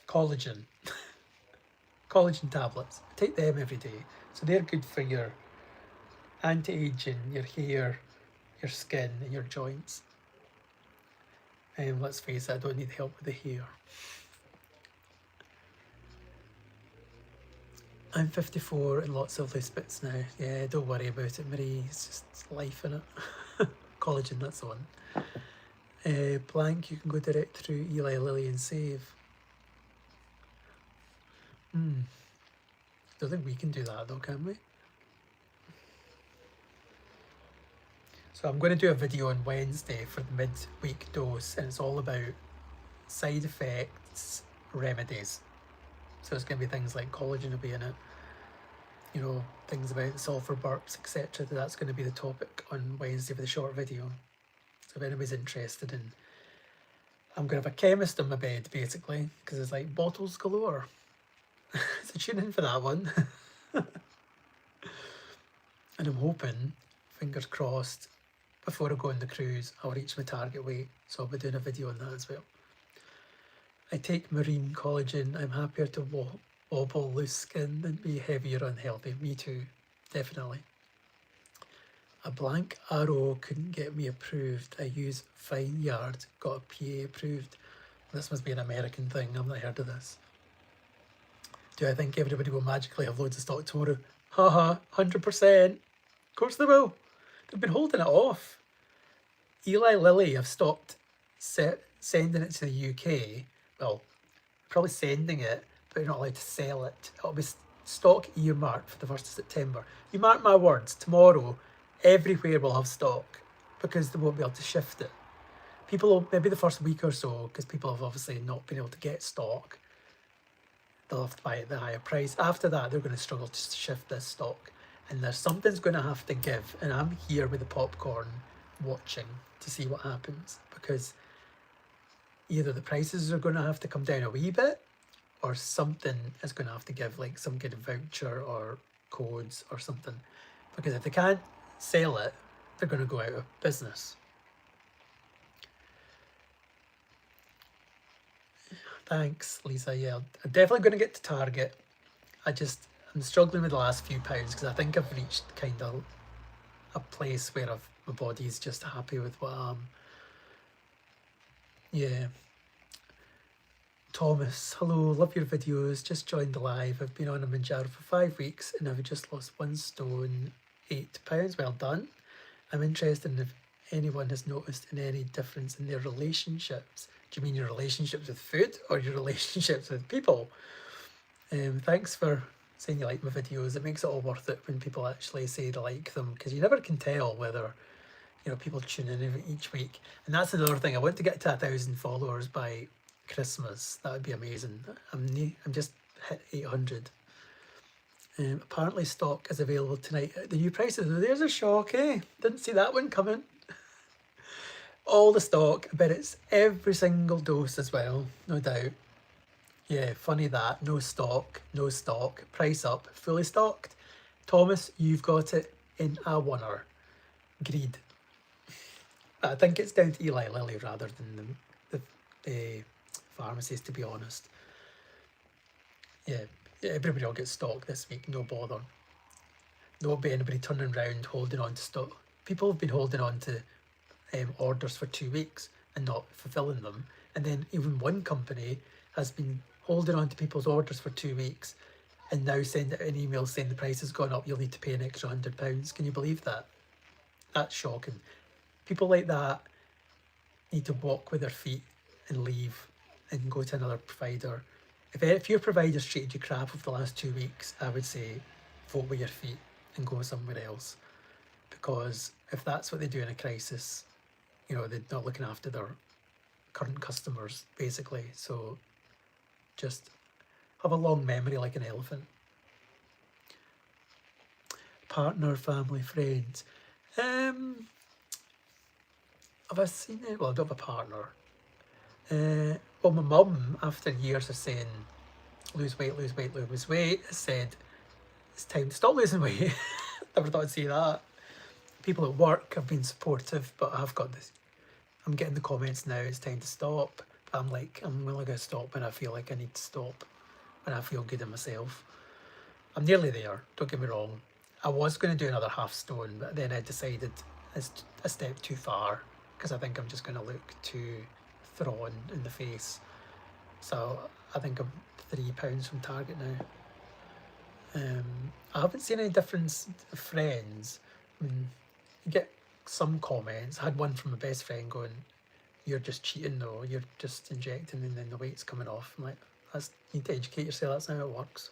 collagen. Collagen tablets. Take them every day. So they're good for your anti-aging, your hair, your skin and your joints. And let's face it, I don't need help with the hair. I'm 54 and lots of loose bits now. Yeah, don't worry about it, Marie. It's just life in it. Collagen, that's the one. Blank, you can go direct through Eli Lilly and save. Don't think we can do that though, can we? So I'm going to do a video on Wednesday for the mid-week dose, and it's all about side effects, remedies. So it's going to be things like collagen will be in it, you know, things about sulfur burps, etc. That's going to be the topic on Wednesday for the short video. So if anybody's interested in, I'm going to have a chemist on my bed basically, because it's like bottles galore. So tune in for that one. And I'm hoping, fingers crossed, before I go on the cruise, I'll reach my target weight. So I'll be doing a video on that as well. I take marine collagen. I'm happier to wobble loose skin than be heavier unhealthy. Me too, definitely. A blank arrow couldn't get me approved. I use fine yard, got a PA approved. This must be an American thing. I've not heard of this. Do I think everybody will magically have loads of stock tomorrow? Haha, 100%. Of course they will. They've been holding it off. Eli Lilly have stopped sending it to the UK. Well, probably sending it, but you're not allowed to sell it. It'll be stock earmarked for the 1st of September. You mark my words, tomorrow everywhere will have stock because they won't be able to shift it. People will, maybe the first week or so, because people have obviously not been able to get stock, they'll have to buy it at the higher price. After that, they're going to struggle to shift this stock. And there's something's going to have to give. And I'm here with the popcorn watching to see what happens, because either the prices are going to have to come down a wee bit or something is going to have to give, like some kind of voucher or codes or something. Because if they can't sell it, they're going to go out of business. Thanks, Lisa. Yeah, I'm definitely going to get to target. I'm struggling with the last few pounds because I think I've reached kind of a place where my body's just happy with what I am. Yeah. Thomas, hello, love your videos. Just joined the live. I've been on a Mounjaro for 5 weeks and I've just lost 1 stone, 8 pounds. Well done. I'm interested in if anyone has noticed any difference in their relationships. Do you mean your relationships with food or your relationships with people? Thanks for saying you like my videos. It makes it all worth it when people actually say they like them, because you never can tell whether, you know, people tune in each week. And that's another thing. I want to get to 1,000 followers by Christmas. That would be amazing. I'm just hit 800. Apparently stock is available tonight at the new prices. There's a shock, eh? Didn't see that one coming. All the stock, but it's every single dose as well, no doubt. Yeah, funny that. No stock, price up, fully stocked. Thomas, you've got it in a oneer. Greed. I think it's down to Eli Lilly rather than the pharmacies, to be honest. Yeah, everybody will get stock this week, no bother. There won't be anybody turning around holding on to stock. People have been holding on to orders for 2 weeks and not fulfilling them. And then even one company has been holding on to people's orders for 2 weeks and now send an email saying the price has gone up, you'll need to pay an extra £100. Can you believe that? That's shocking. People like that need to walk with their feet and leave and go to another provider. If your provider's treated you crap over the last 2 weeks, I would say vote with your feet and go somewhere else. Because if that's what they do in a crisis, you know, they're not looking after their current customers, basically. So just have a long memory like an elephant. Partner, family, friends. Have I seen it? Well, I don't have a partner. Well, my mum, after years of saying, lose weight, lose weight, lose weight, has said it's time to stop losing weight. Never thought I'd say that. People at work have been supportive, but I've got this. I'm getting the comments now, it's time to stop. But I'm like, I'm only going to stop when I feel like I need to stop, when I feel good in myself. I'm nearly there, don't get me wrong. I was going to do another half stone, but then I decided it's a step too far, because I think I'm just going to look too thrown in the face. So I think I'm £3 from Target now. I haven't seen any difference of friends. I mean, you get some comments. I had one from my best friend going, "You're just cheating though, you're just injecting and then the weight's coming off." I'm like, you need to educate yourself, that's not how it works.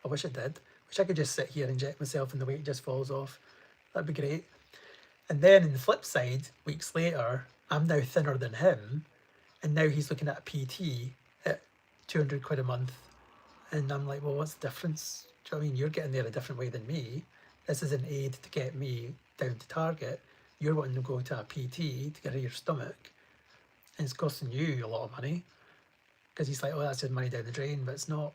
I wish I did. Wish I could just sit here and inject myself and the weight just falls off. That'd be great. And then on the flip side, weeks later, I'm now thinner than him, and now he's looking at a PT at 200 quid a month. And I'm like, well, what's the difference? Do you know what I mean? You're getting there a different way than me. This is an aid to get me down to target. You're wanting to go to a PT to get rid of your stomach, and it's costing you a lot of money. Because he's like, oh, that's just money down the drain, but it's not.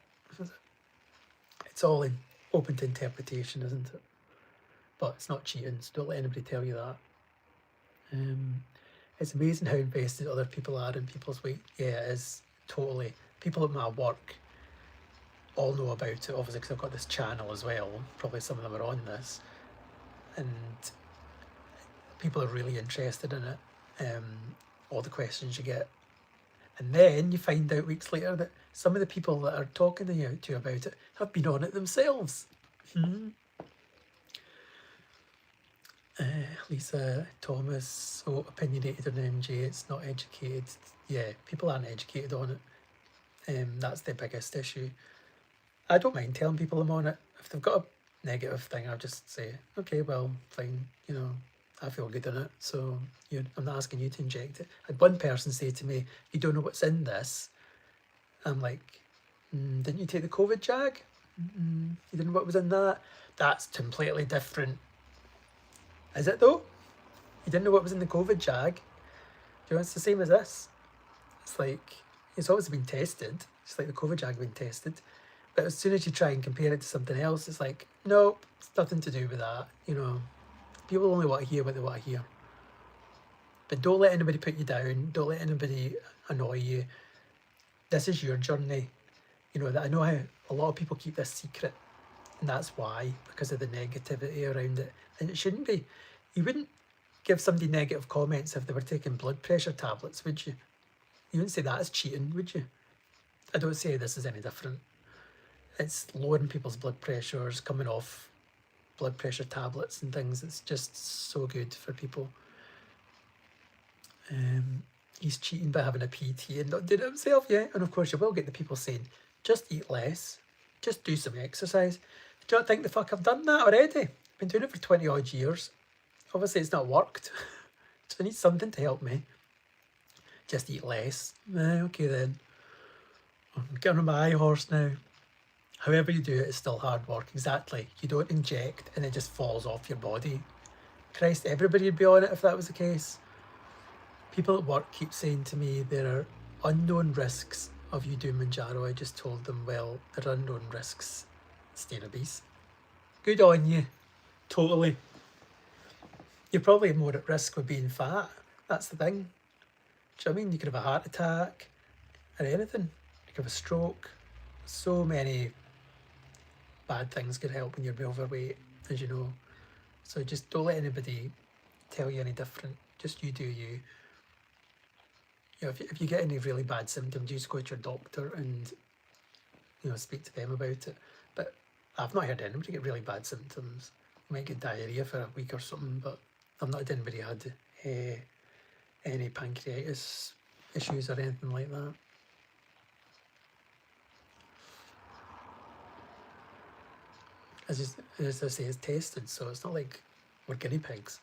It's all open to interpretation, isn't it? But it's not cheating, so don't let anybody tell you that. It's amazing how invested other people are in people's weight. Yeah, it is, totally. People at my work all know about it, obviously, because I've got this channel as well. Probably some of them are on this. And people are really interested in it. All the questions you get. And then you find out weeks later that some of the people that are talking to you about it have been on it themselves. Lisa Thomas, so opinionated on MJ, it's not educated. Yeah, people aren't educated on it. That's the biggest issue. I don't mind telling people I'm on it. If they've got a negative thing, I'll just say, okay, well, fine, I feel good in it, so I'm not asking you to inject it. I had one person say to me, you don't know what's in this. I'm like, didn't you take the COVID jag? You didn't know what was in that? That's completely different. Is it though? You didn't know what was in the COVID jag? Do you know it's the same as this? It's like, it's always been tested. It's like the COVID jag been tested. But as soon as you try and compare it to something else, it's like, no, it's nothing to do with that. People only want to hear what they want to hear. But don't let anybody put you down. Don't let anybody annoy you. This is your journey. I know how a lot of people keep this secret. And that's why, because of the negativity around it. And it shouldn't be. You wouldn't give somebody negative comments if they were taking blood pressure tablets, would you? You wouldn't say that is cheating, would you? I don't say this is any different. It's lowering people's blood pressures, coming off blood pressure tablets and things. It's just so good for people. He's cheating by having a PT and not doing it himself, yeah. And of course you will get the people saying, just eat less, just do some exercise. Do you not think the fuck I've done that already? I've been doing it for 20 odd years. Obviously it's not worked. So I need something to help me. Just eat less. Okay then. I'm getting on my high horse now. However you do it, it's still hard work. Exactly. You don't inject and it just falls off your body. Christ, everybody would be on it if that was the case. People at work keep saying to me there are unknown risks of you doing Mounjaro. I just told them, well, there are unknown risks. Staying obese. Good on you. Totally. You're probably more at risk of being fat. That's the thing. Do you know what I mean? You could have a heart attack or anything. You could have a stroke. So many bad things could help when you're overweight, as you know. So just don't let anybody tell you any different. Just you do you. If you get any really bad symptoms, you just go to your doctor and speak to them about it. But I've not heard anybody get really bad symptoms. You might get diarrhea for a week or something, but I've not had anybody had any pancreatitis issues or anything like that. As I say, it's tested, so it's not like we're guinea pigs.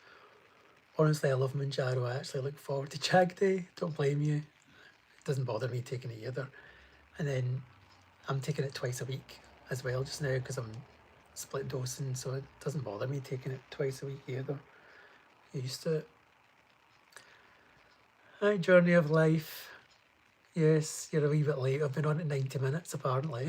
Honestly, I love Mounjaro. I actually look forward to Jag Day. Don't blame you. It doesn't bother me taking it either. And then I'm taking it twice a week as well just now because I'm split dosing, so it doesn't bother me taking it twice a week either. I'm used to it. Hi, Journey of Life. Yes, you're a wee bit late. I've been on at 90 minutes apparently.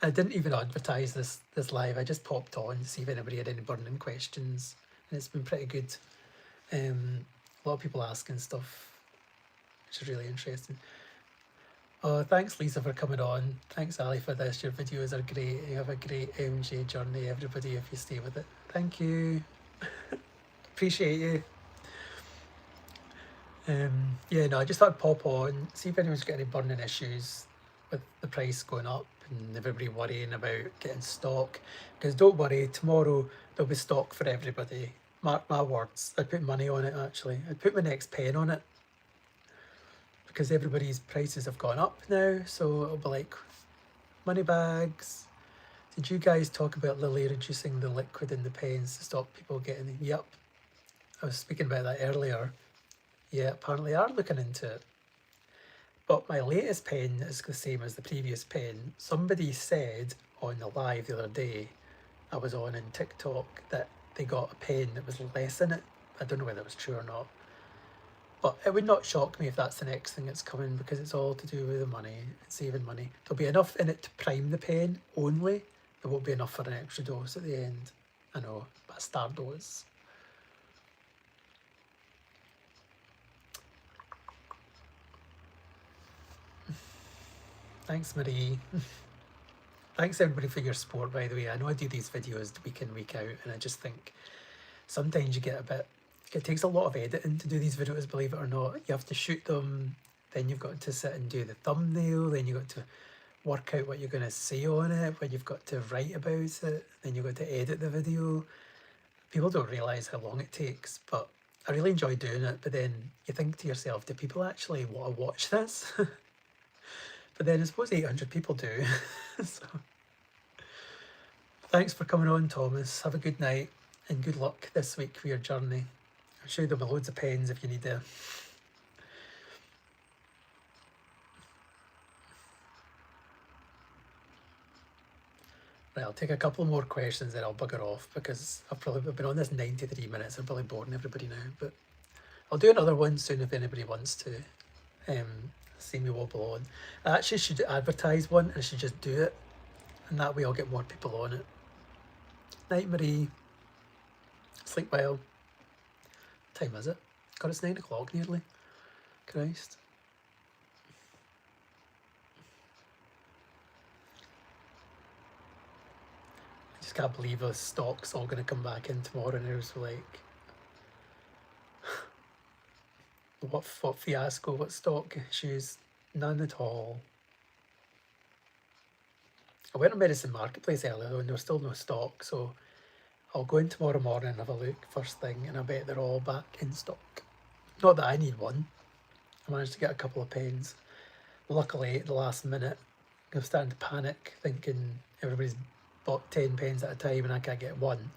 I didn't even advertise this live. I just popped on to see if anybody had any burning questions, and it's been pretty good. A lot of people asking stuff, which is really interesting. Oh, thanks Lisa for coming on. Thanks Ali for this. Your videos are great. You have a great MJ journey, everybody, if you stay with it. Thank you. Appreciate you. Yeah, no, I just thought I'd pop on, see if anyone's got any burning issues with the price going up and everybody worrying about getting stock. Because don't worry, tomorrow there'll be stock for everybody. Mark my words. I'd put money on it actually. I'd put my next pen on it. Because everybody's prices have gone up now, so it'll be like money bags. Did you guys talk about Lily reducing the liquid in the pens to stop people getting them? Yep. I was speaking about that earlier. Yeah, apparently they are looking into it. But my latest pen is the same as the previous pen. Somebody said on the live the other day, I was on in TikTok, that they got a pen that was less in it. I don't know whether it was true or not. But it would not shock me if that's the next thing that's coming, because it's all to do with the money, saving money. There'll be enough in it to prime the pen only. There won't be enough for an extra dose at the end. I know, but a star dose. Thanks, Marie. Thanks everybody for your support, by the way. I know I do these videos week in, week out, and I just think sometimes you get a bit, it takes a lot of editing to do these videos, believe it or not. You have to shoot them, then you've got to sit and do the thumbnail, then you've got to work out what you're going to say on it, when you've got to write about it, then you've got to edit the video. People don't realise how long it takes, but I really enjoy doing it. But then you think to yourself, do people actually want to watch this? But then I suppose 800 people do. So thanks for coming on, Thomas. Have a good night and good luck this week for your journey. I'm sure there'll be loads of pens if you need them. Right, I'll take a couple more questions, then I'll bugger off, because I've been on this 93 minutes. I'm probably boring everybody now, but I'll do another one soon if anybody wants to see me wobble on. I actually should advertise one, and I should just do it, and that way I'll get more people on it. Night, Marie. Sleep well. What time is it? God, it's 9 o'clock nearly. Christ. I just can't believe the stock's all going to come back in tomorrow, and it was like, what fiasco, what stock issues? None at all. I went on Medicine Marketplace earlier though, and there was still no stock, so I'll go in tomorrow morning and have a look first thing, and I bet they're all back in stock. Not that I need one. I managed to get a couple of pens. Luckily, at the last minute, I was starting to panic, thinking everybody's bought 10 pens at a time and I can't get one.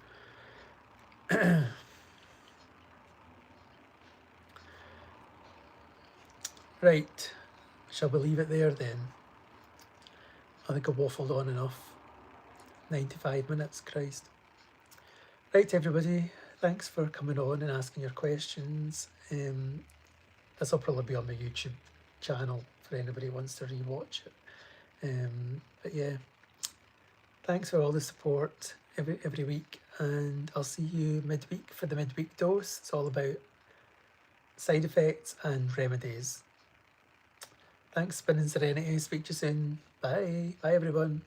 Right, shall we leave it there then? I think I waffled on enough. 95 minutes, Christ. Right, everybody, thanks for coming on and asking your questions. This will probably be on my YouTube channel for anybody who wants to rewatch it. But yeah, thanks for all the support every week, and I'll see you midweek for the midweek dose. It's all about side effects and remedies. Thanks, Spinning Serenity. Speak to you soon. Bye. Bye, everyone.